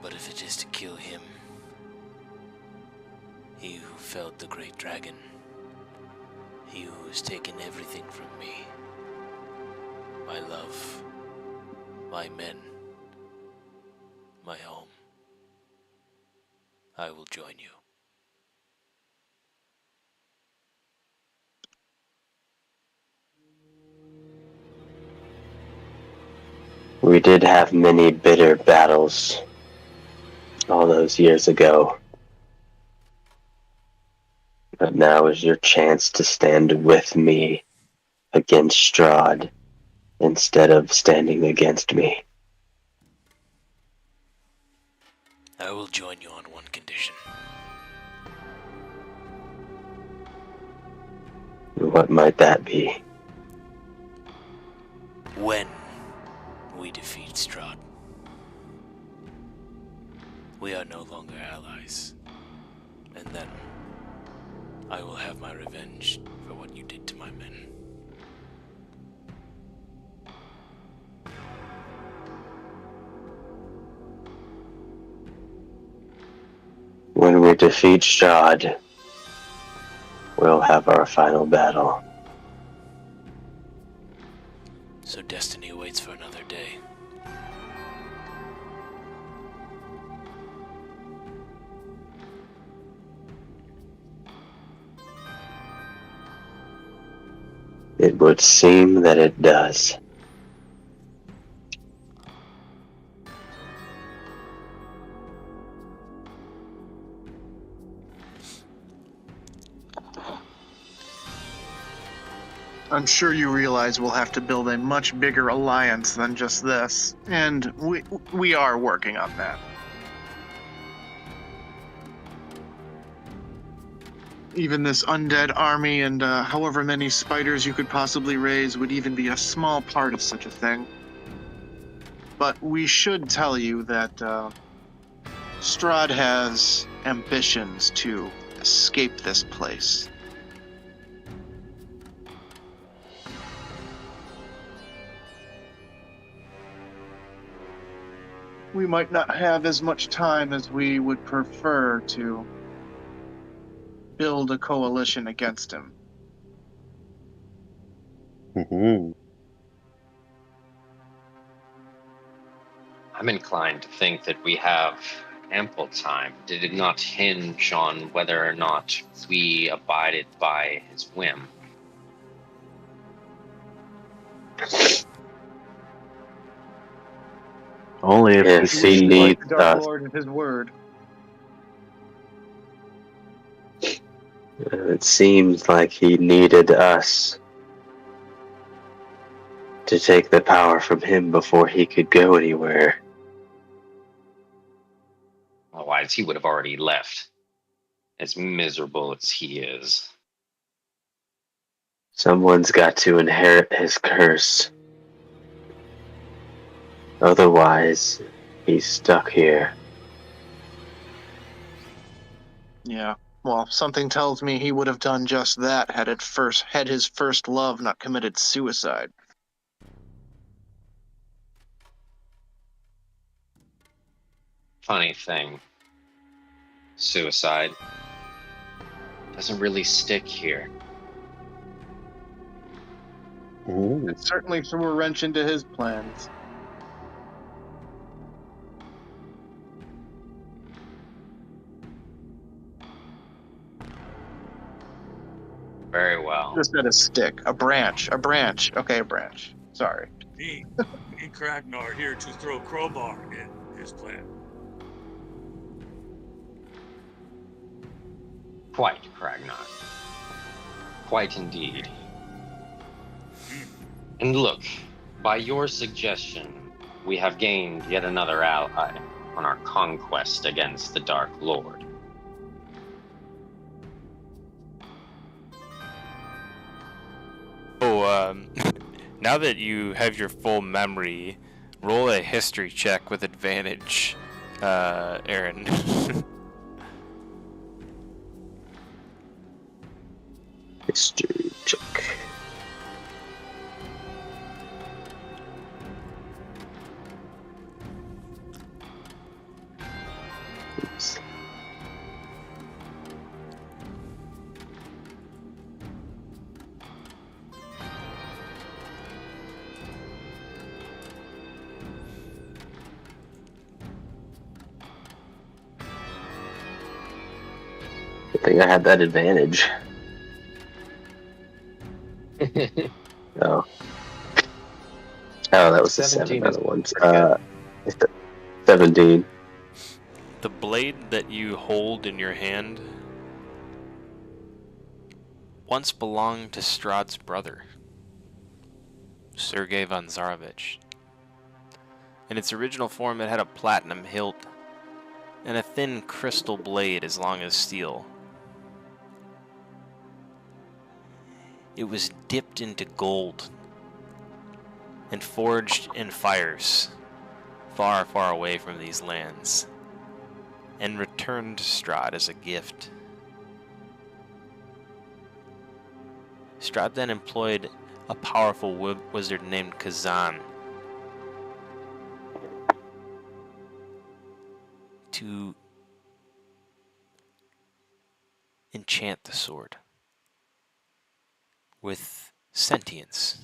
But if it is to kill him, he who felled the great dragon, he who has taken everything from me, my love, my men, my home, I will join you. We did have many bitter battles all those years ago. But now is your chance to stand with me against Strahd instead of standing against me. I will join you on one condition. What might that be? When we defeat Strahd, we are no longer allies. And then I will have my revenge for what you did to my men. When we defeat Strahd, we'll have our final battle. So destiny waits for another day. It would seem that it does. I'm sure you realize we'll have to build a much bigger alliance than just this, and we are working on that. Even this undead army and however many spiders you could possibly raise would even be a small part of such a thing. But we should tell you that Strahd has ambitions to escape this place. We might not have as much time as we would prefer to build a coalition against him. Mhm. I'm inclined to think that we have ample time. Did it not hinge on whether or not we abided by his whim? Only if Yes, it We he seems should like take needs the Dark us. Lord at his word. It seems like he needed us to take the power from him before he could go anywhere. Otherwise, he would have already left, as miserable as he is. Someone's got to inherit his curse. Otherwise, he's stuck here. Yeah. Well, something tells me he would have done just that had his first love not committed suicide. Funny thing, suicide doesn't really stick here. Ooh. It certainly threw a wrench into his plans. Very well. Just at a stick, a branch. Okay, a branch. Sorry. Me and Kragnar here to throw a crowbar in his plan. Quite, Kragnar. Quite indeed. And look, by your suggestion, we have gained yet another ally on our conquest against the Dark Lord. Oh, now that you have your full memory, roll a history check with advantage, Aaron. History check. Oops. I think I had that advantage. Oh. Oh, that was the 17 7 is other ones. pretty good. 17. The blade that you hold in your hand once belonged to Strahd's brother, Sergei von Zarovich. In its original form, it had a platinum hilt and a thin crystal blade as long as steel. It was dipped into gold and forged in fires far, far away from these lands, and returned to Strahd as a gift. Strahd then employed a powerful wizard named Kazan to enchant the sword with sentience.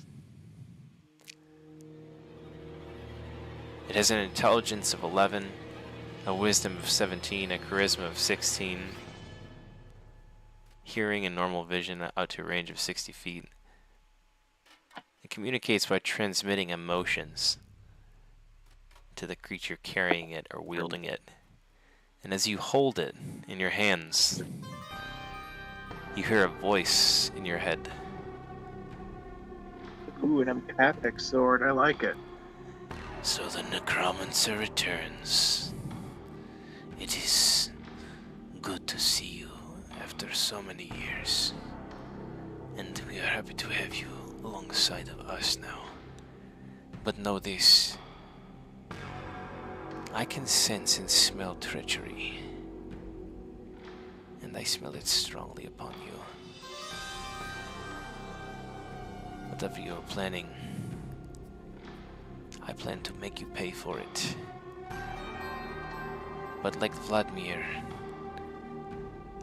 It has an intelligence of 11, a wisdom of 17, a charisma of 16, hearing and normal vision out to a range of 60 feet. It communicates by transmitting emotions to the creature carrying it or wielding it. And as you hold it in your hands, you hear a voice in your head. Ooh, an empathic sword. I like it. So the necromancer returns. It is good to see you after so many years. And we are happy to have you alongside of us now. But know this. I can sense and smell treachery. And I smell it strongly upon you. Whatever you're planning, I plan to make you pay for it. But like Vladimir,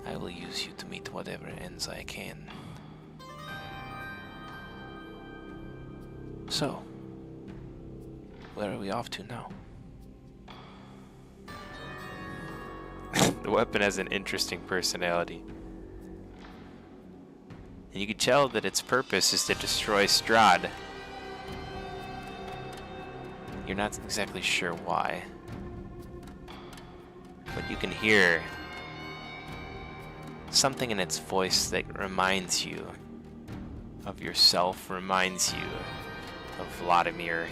I will use you to meet whatever ends I can. So, where are we off to now? The weapon has an interesting personality. And you can tell that its purpose is to destroy Strahd. You're not exactly sure why. But you can hear something in its voice that reminds you of yourself, reminds you of Vladimir,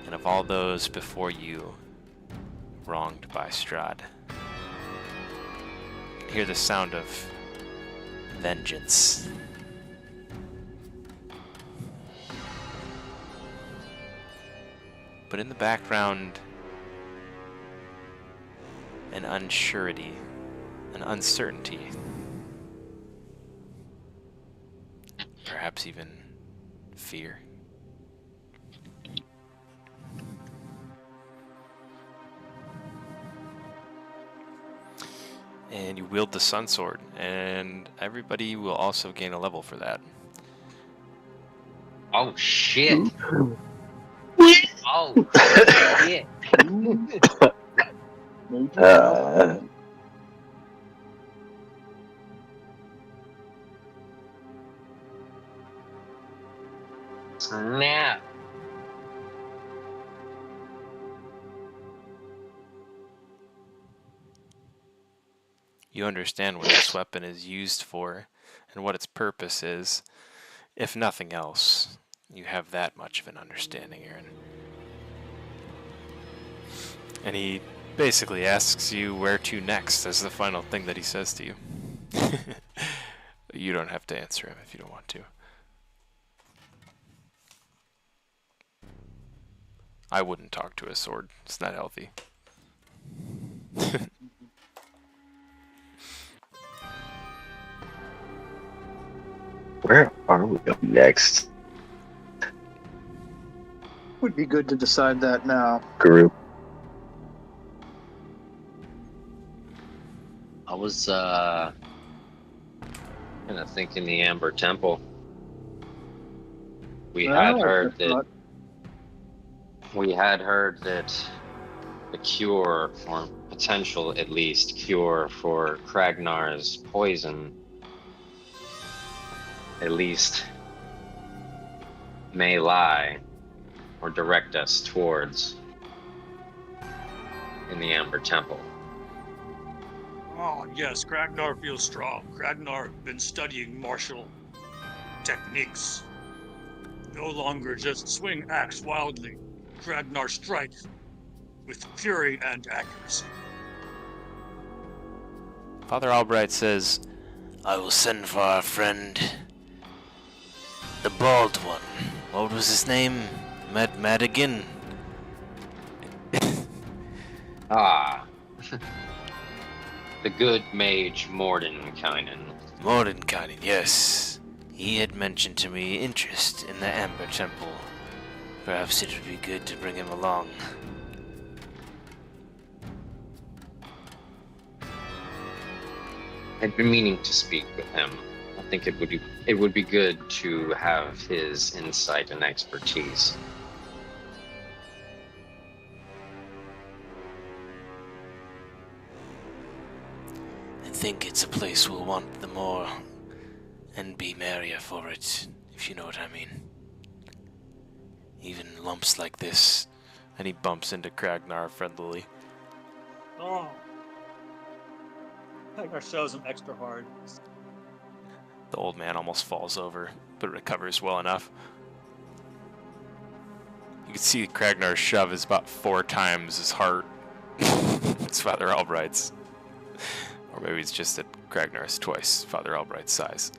and of all those before you wronged by Strahd. You can hear the sound of vengeance. But in the background, an unsurety, an uncertainty, perhaps even fear. And you wield the Sun Sword, and everybody will also gain a level for that. Oh shit! Oh shit! Snap! You understand what this weapon is used for and what its purpose is. If nothing else, you have that much of an understanding, Aaron. And he basically asks you where to next as the final thing that he says to you. You don't have to answer him if you don't want to. I wouldn't talk to a sword. It's not healthy. Where are we going next? Would be good to decide that now. Group. I was kind of thinking the Amber Temple. We had heard that the cure, or potential at least cure for Kragnar's poison, at least may lie or direct us towards in the Amber Temple. Oh, yes, Kragnar feels strong. Kragnar been studying martial techniques. No longer just swing axe wildly. Kragnar strikes with fury and accuracy. Father Albright says, I will send for our friend, the bald one. What was his name? Madigan? Ah. The good mage Mordenkainen. Mordenkainen, yes. He had mentioned to me interest in the Amber Temple. Perhaps it would be good to bring him along. I'd been meaning to speak with him. I think it would be good to have his insight and expertise. I think it's a place we'll want the more and be merrier for it, if you know what I mean. Even lumps like this. and he bumps into Kragnar friendlily. Oh. Kragnar shows him extra hard. The old man almost falls over, but recovers well enough. You can see Kragnar's shove is about 4 times his heart. It's Father Albright's. Or maybe it's just that Kragnar is twice Father Albright's size.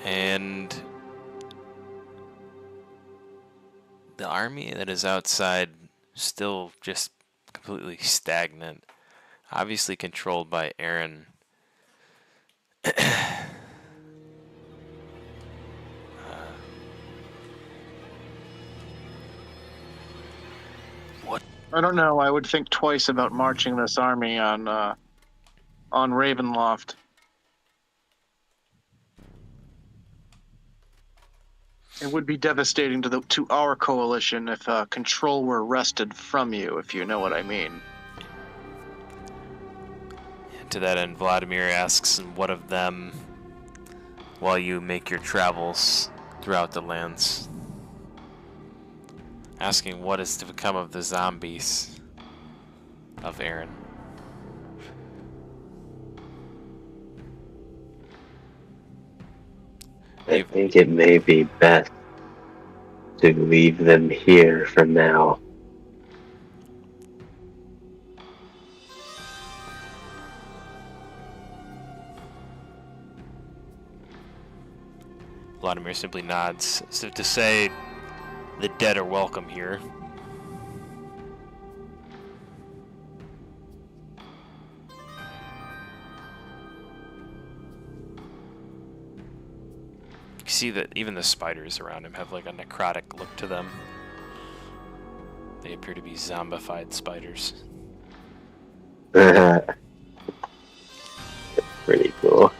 And the army that is outside, still just completely stagnant, obviously controlled by Aaron. What? I don't know. I would think twice about marching this army on Ravenloft. It would be devastating to our coalition if control were wrested from you, if you know what I mean. And to that end, Vladimir asks, and what of them while you make your travels throughout the lands? Asking what is to become of the zombies of Aaron. I think it may be best to leave them here for now. Vladimir simply nods, so to say the dead are welcome here. You see that even the spiders around him have like a necrotic look to them. They appear to be zombified spiders. Pretty cool.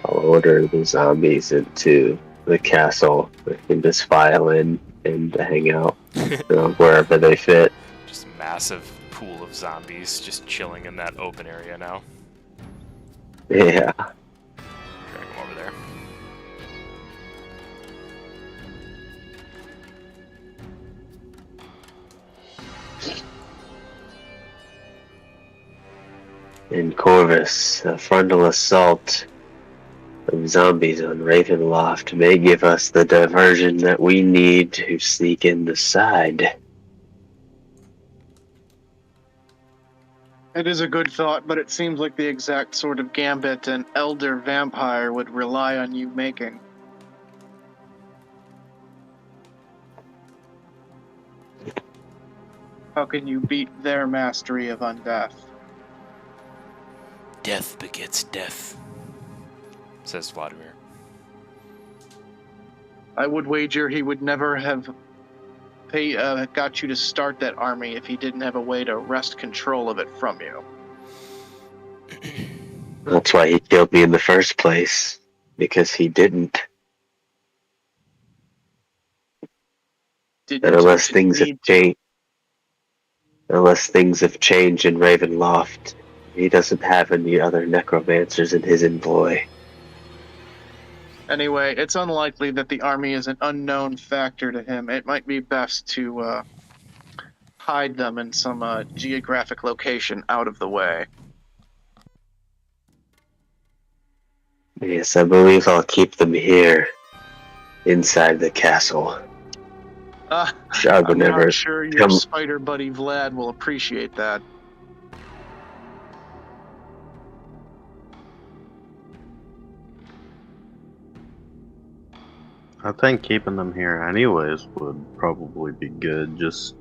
I'll order the zombies into the castle. They can just file in and hang out wherever they fit. Just a massive pool of zombies just chilling in that open area now. Yeah. Drag them over there. In Corvus, a frontal assault of zombies on Ravenloft may give us the diversion that we need to sneak in the side. It is a good thought, but it seems like the exact sort of gambit an elder vampire would rely on you making. How can you beat their mastery of undeath? Death begets death, Says Vladimir. I would wager he would never have got you to start that army if he didn't have a way to wrest control of it from you. That's why he killed me in the first place, because he didn't. And unless things have changed, in Ravenloft, he doesn't have any other necromancers in his employ. Anyway, it's unlikely that the army is an unknown factor to him. It might be best to hide them in some geographic location out of the way. Yes, I believe I'll keep them here, inside the castle. Strahd would I'm never not sure your spider buddy Vlad will appreciate that. I think keeping them here anyways would probably be good. Just,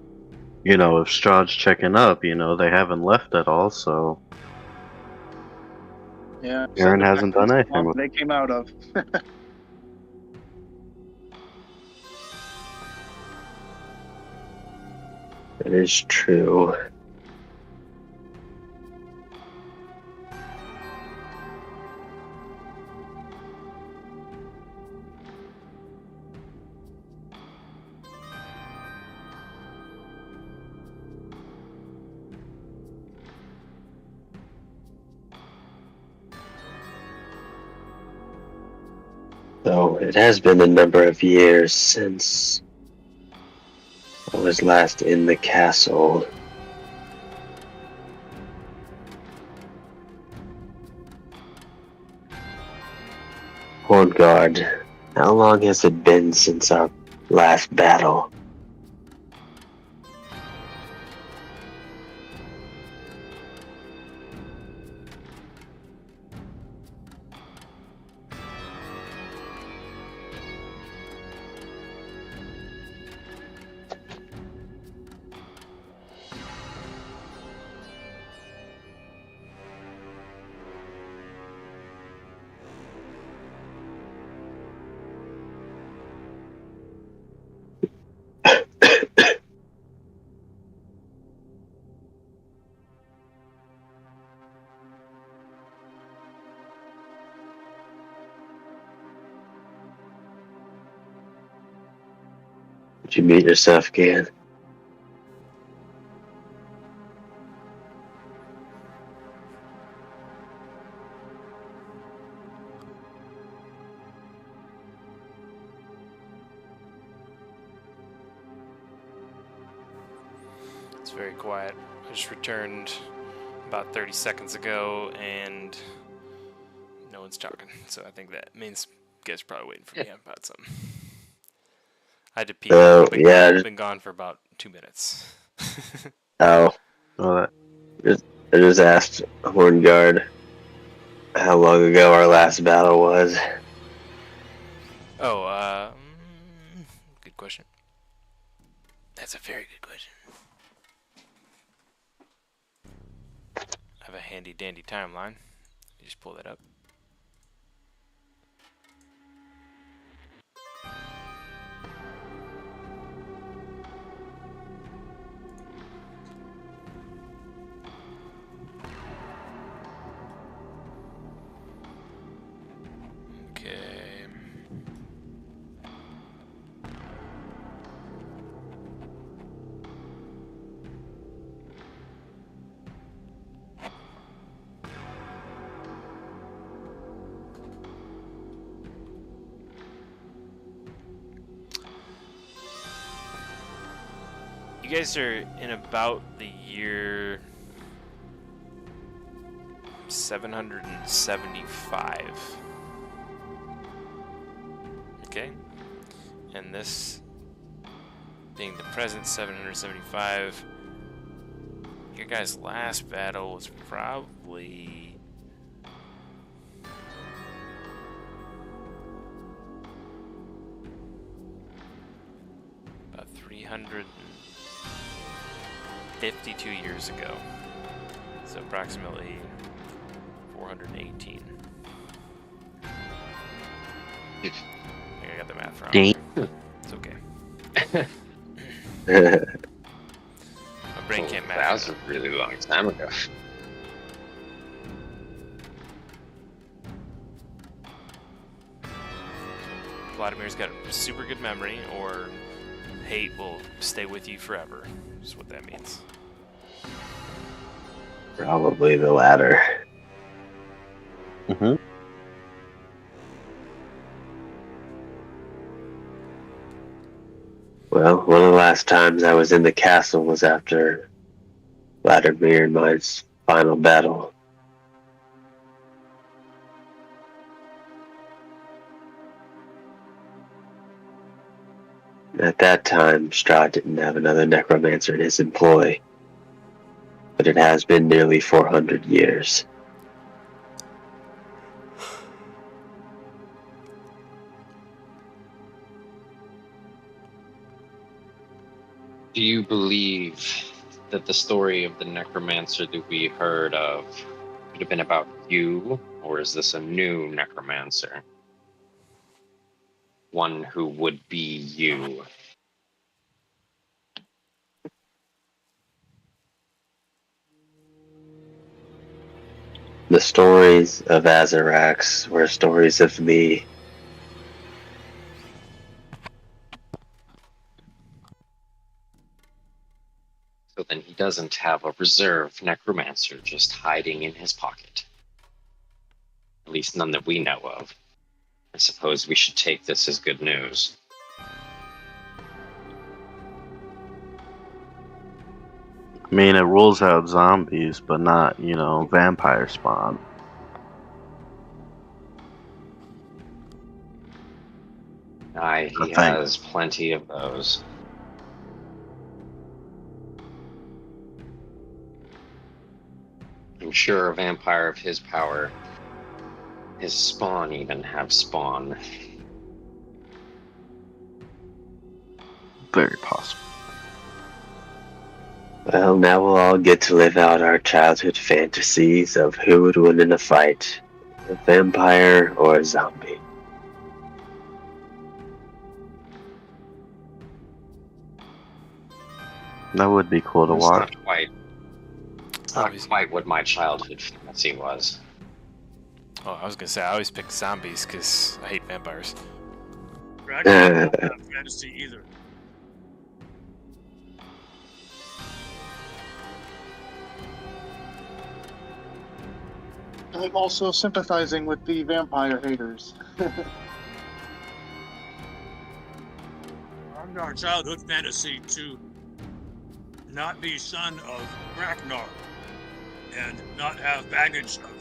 if Strahd's checking up, they haven't left at all, so Yeah, Aaron hasn't done anything with they came out of. That is true. Though it has been a number of years since I was last in the castle. Hornguard, how long has it been since our last battle? Did you meet yourself again? It's very quiet. I just returned about 30 seconds ago, and no one's talking. So I think that means you guys are probably waiting for me about something. I had to pee. Oh, yeah. I've been gone for about 2 minutes. Oh, Well, I just asked Hornguard how long ago our last battle was. Oh, good question. That's a very good question. I have a handy dandy timeline. You just pull that up. Okay. You guys are in about the year 775. Okay? And this being the present 775, your guys' last battle was probably about 352 years ago. So approximately 418. I think I got the math wrong. It's okay. My brain can't That math. was a really long time ago. Vladimir's got a super good memory, or hate will stay with you forever. Is what that means. Probably the latter. mm-hmm. Well, one of the last times I was in the castle was after Vladimir and my final battle. At that time, Strahd didn't have another necromancer in his employ, but it has been nearly 400 years. Do you believe that the story of the necromancer that we heard of could have been about you, or is this a new necromancer? One who would be you? The stories of Azarax were stories of me. So then he doesn't have a reserve necromancer just hiding in his pocket. At least none that we know of. I suppose we should take this as good news. I mean, it rules out zombies, but not, vampire spawn. Aye, he I think. has plenty of those. I'm sure a vampire of his power, his spawn even have spawn. Very possible. Well, now we'll all get to live out our childhood fantasies of who would win in a fight, a vampire or a zombie. That would be cool to It's watch. not quite what my childhood fantasy was. Oh, I was gonna say I always pick zombies because I hate vampires. Ragnar don't have fantasy either. I'm also sympathizing with the vampire haters. Our childhood fantasy to not be son of Ragnar and not have baggage of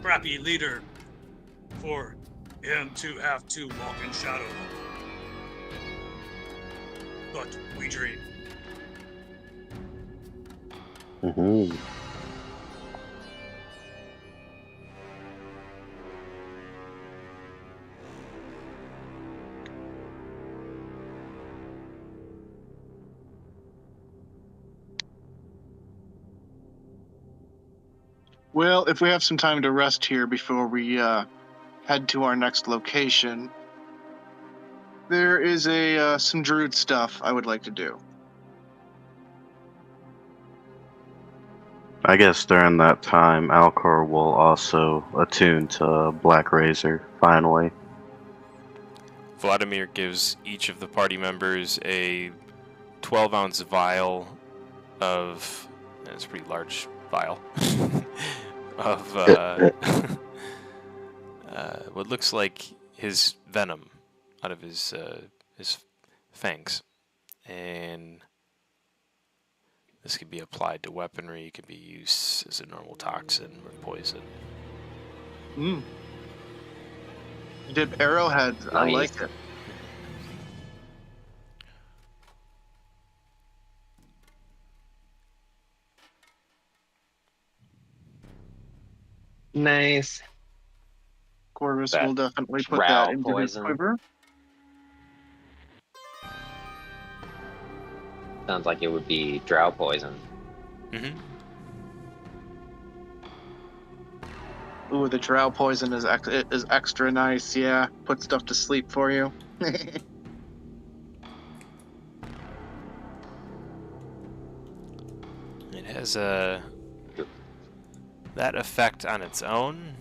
crappy leader for him to have to walk in shadow. But we dream. Mm-hmm. Well, if we have some time to rest here before we head to our next location, there is some druid stuff I would like to do. I guess during that time, Alcor will also attune to Black Razor, finally. Vladimir gives each of the party members a 12-ounce vial of, and it's a pretty large vial, of what looks like his venom out of his fangs. And this could be applied to weaponry, it could be used as a normal toxin or poison. Dip arrowheads, I Nice. like it. Nice. Corvus That will definitely put drow that into poison. his quiver. Sounds like it would be drow poison. Mm-hmm. Ooh, the drow poison is extra nice, yeah. Put stuff to sleep for you. It has that effect on its own,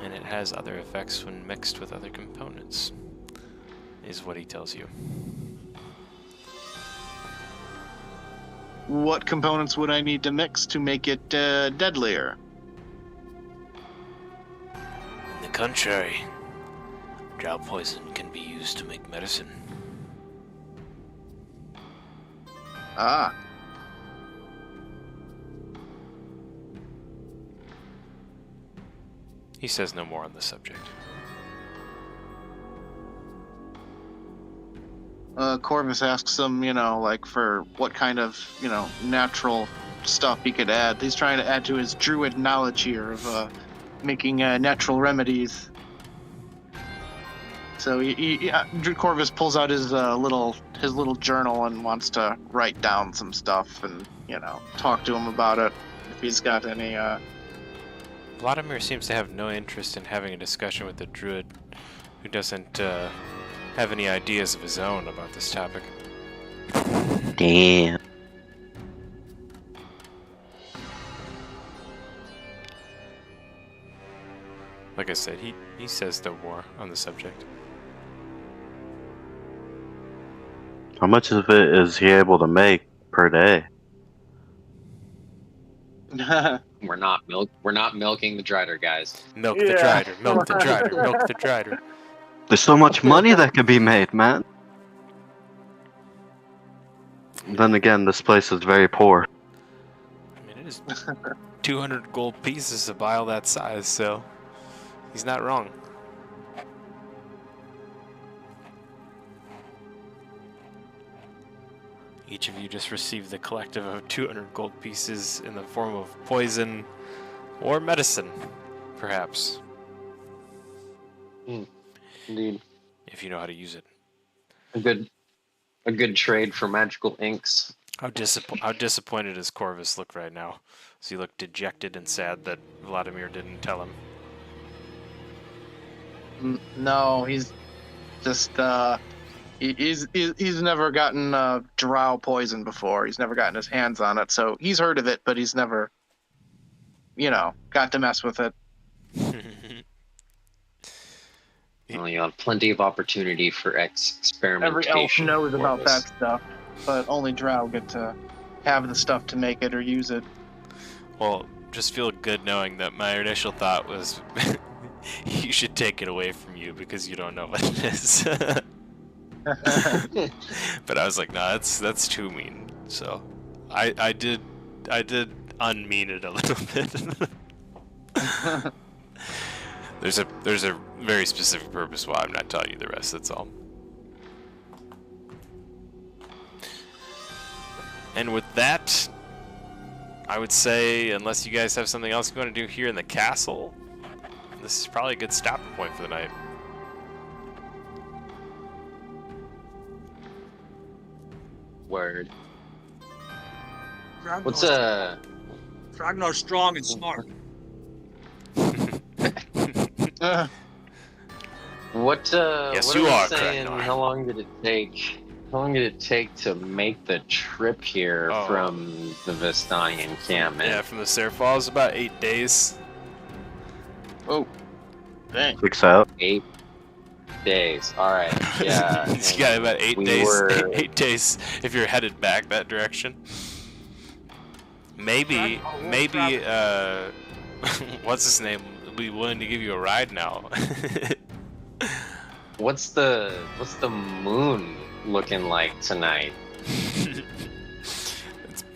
and it has other effects when mixed with other components, is what he tells you. What components would I need to mix to make it deadlier? On the contrary, drow poison can be used to make medicine. Ah. He says no more on the subject. Corvus asks him, like for what kind of, natural stuff he could add. He's trying to add to his druid knowledge here of making natural remedies. So Corvus pulls out his little journal and wants to write down some stuff and talk to him about it if he's got any. Vladimir seems to have no interest in having a discussion with the druid who doesn't have any ideas of his own about this topic. Damn. Like I said, he says no more on the subject. How much of it is he able to make per day? We're not milking the Drider, guys. Milk the Drider, milk the Drider, milk the Drider. There's so much money that could be made, man. Then again, this place is very poor. I mean, it is 200 gold pieces to vial that size, so he's not wrong. Each of you just received the collective of 200 gold pieces in the form of poison or medicine, perhaps, Indeed. if you know how to use it. A good trade for magical inks. How disappointed does Corvus look right now? Does he look dejected and sad that Vladimir didn't tell him? No, he's just he's never gotten drow poison before. He's never gotten his hands on it, so he's heard of it, but he's never, got to mess with it. Well, you have plenty of opportunity for Every experimentation. elf knows about Corvus. that stuff, but only drow get to have the stuff to make it or use it. Well, just feel good knowing that my initial thought was you should take it away from you because you don't know what it is. But I was like, nah, that's too mean. So I did unmean it a little bit. There's a very specific purpose why I'm not telling you the rest. That's all. And with that, I would say, unless you guys have something else you want to do here in the castle, this is probably a good stopping point for the night. Word. Ragnar's, What's Ragnar's strong and smart. what Yes, what you are are, we saying? Kragnar. How long did it take? How long did it take to make the trip here Oh. from the Vistani encampment? Yeah, from the Sere Falls, about 8 days. Oh, dang. Clicks out. 8 days. All right. Yeah. You got about 8 we days. were- 8 days if you're headed back that direction. Maybe, what's his name? Will be willing to give you a ride now. What's the moon looking like tonight?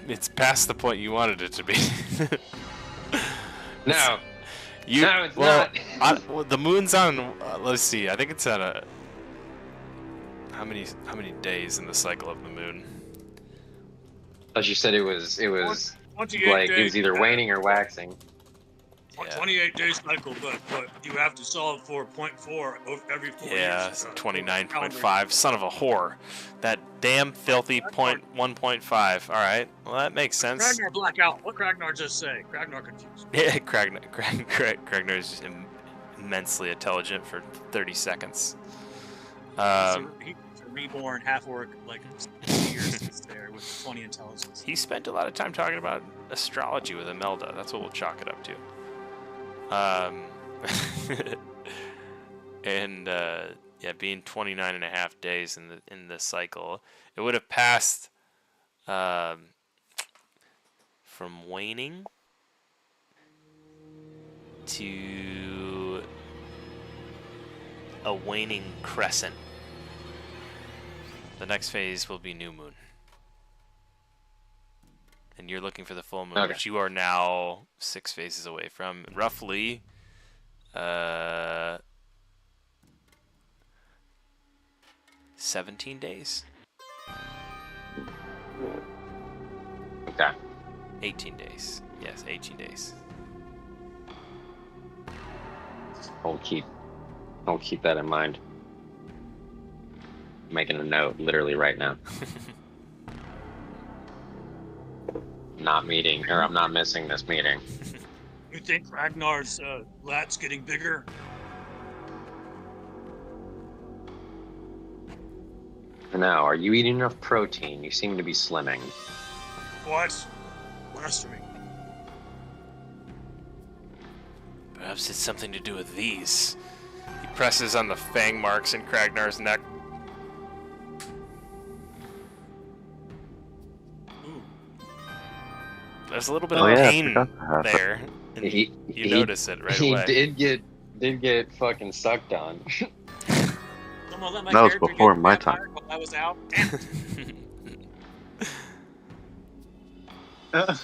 it's past the point you wanted it to be. No. You, No, it's well, not. well, the moon's on. Let's see. I think it's on a. How many days in the cycle of the moon? As you said, it was 28 like it days. was either waning or waxing. Yeah. 28 days cycle, but you have to solve for 0.4 every 4 Yeah, years. 29.5. Son of a whore. That damn filthy 1.5. All right. Well, that makes sense. Ragnar blackout. What Ragnar just say? Ragnar confused. Yeah, Kragnar is just immensely intelligent for 30 seconds. He's a reborn half orc, like years he's there with 20 intelligence. He spent a lot of time talking about astrology with Imelda. That's what we'll chalk it up to. And yeah, being 29 and a half days in the cycle, it would have passed from waning to a waning crescent. The next phase will be new moon. And you're looking for the full moon, Okay. which you are now 6 phases away from. Roughly, 17 days. Okay. 18 days. Yes, 18 days. I'll keep that in mind. I'm making a note literally right now. I'm not missing this meeting. You think Ragnar's lat's getting bigger? Now, are you eating enough protein? You seem to be slimming. What? Blasphemy. Perhaps it's something to do with these. He presses on the fang marks in Kragnar's neck. Ooh. There's a little bit Oh, of yeah, I pain forgot that happened. there. And you notice it right he away. did get fucking sucked on. Someone let my That was character before get my vampire while I was out. Damn it.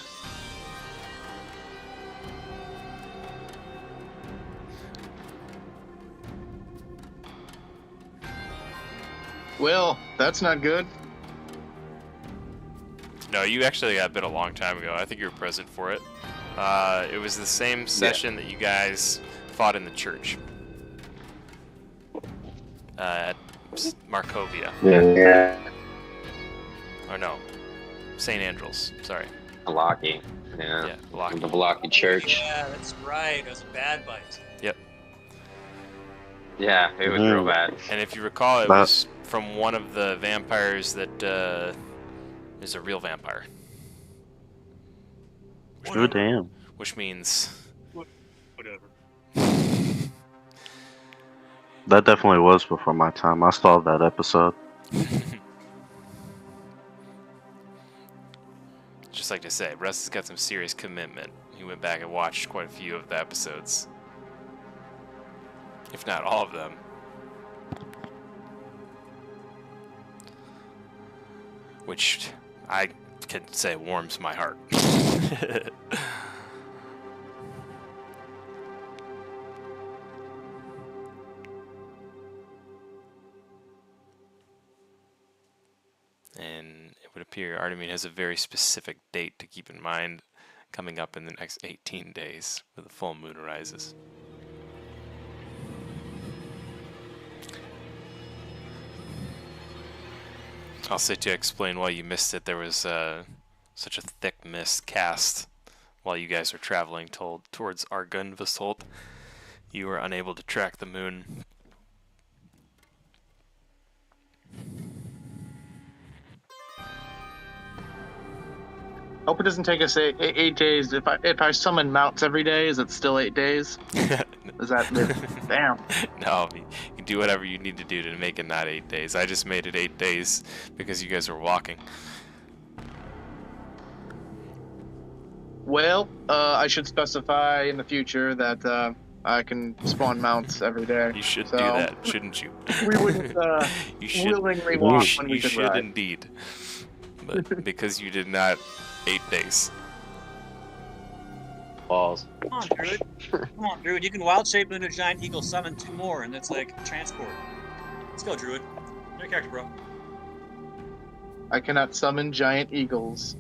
Well, that's not good. No, you actually got bit a long time ago. I think you were present for it. It was the same session that you guys fought in the church. At Markovia. Yeah. Or no, St. Andrews. Sorry. Blocky. Yeah. Yeah, Blocky. The Blocky Church. Yeah, that's right. It was a bad bite. Yeah, it was real bad. And if you recall, it But- was from one of the vampires that is a real vampire. Oh, damn. Which means Whatever. That definitely was before my time. I saw that episode. just like to say, Russ has got some serious commitment. He went back and watched quite a few of the episodes. If not all of them. Which I can say warms my heart. And it would appear Artemine has a very specific date to keep in mind coming up in the next 18 days where the full moon arises. Also, to explain why you missed it, there was such a thick mist cast while you guys were traveling towards Argynvostholt. You were unable to track the moon. Hope it doesn't take us eight days. If I summon mounts every day, is it still 8 days? Is that damn? No, you can do whatever you need to do to make it not 8 days. I just made it 8 days because you guys were walking. Well, I should specify in the future that I can spawn mounts every day. You should so do that, shouldn't you? We wouldn't You should, willingly walk when we you could should ride. indeed. But because you did not 8 days. Balls. Come on, Druid. Come on, Druid. You can wild shape into a giant eagle, summon 2 more, and it's like transport. Let's go, Druid. Your character, bro. I cannot summon giant eagles.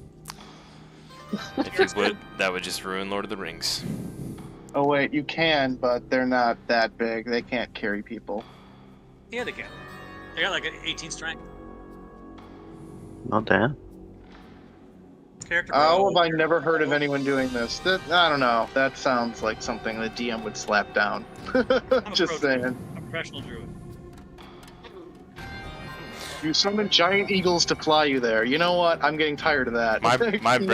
If you would, that would just ruin Lord of the Rings. Oh wait, you can, but they're not that big. They can't carry people. Yeah, they can. They got like an 18 strength. Not damn. Character, Oh, bro. have I never heard of anyone doing this? I don't know. That sounds like something the DM would slap down. Just saying. I'm a professional Druid. You summon giant eagles to fly you there. You know what? I'm getting tired of that. My No.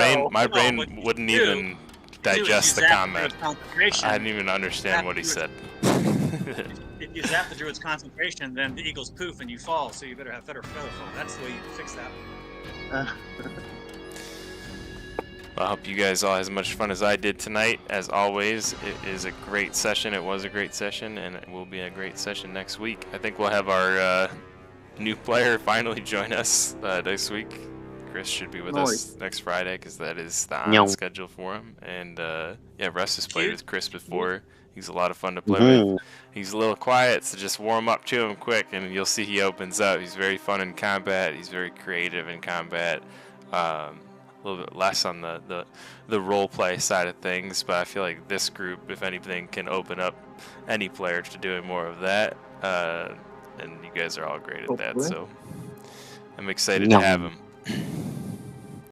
brain what you wouldn't do- even digest the If you zap comment. Druid's concentration, I didn't even understand what he said. if you zap the Druid's concentration, then the eagles poof and you fall, so you better have feather fall. That's the way you fix that. I hope you guys all had as much fun as I did tonight. As always, it is a great session. It was a great session, and it will be a great session next week. I think we'll have our new player finally join us next week. Chris should be with us next Friday because that is the on schedule for him. And yeah, Russ has played with Chris before. He's a lot of fun to play with. He's a little quiet, so just warm up to him quick, and you'll see he opens up. He's very fun in combat. He's very creative in combat. A little bit less on the role play side of things, but I feel like this group, if anything, can open up any player to doing more of that. And you guys are all great at that, so I'm excited to have him.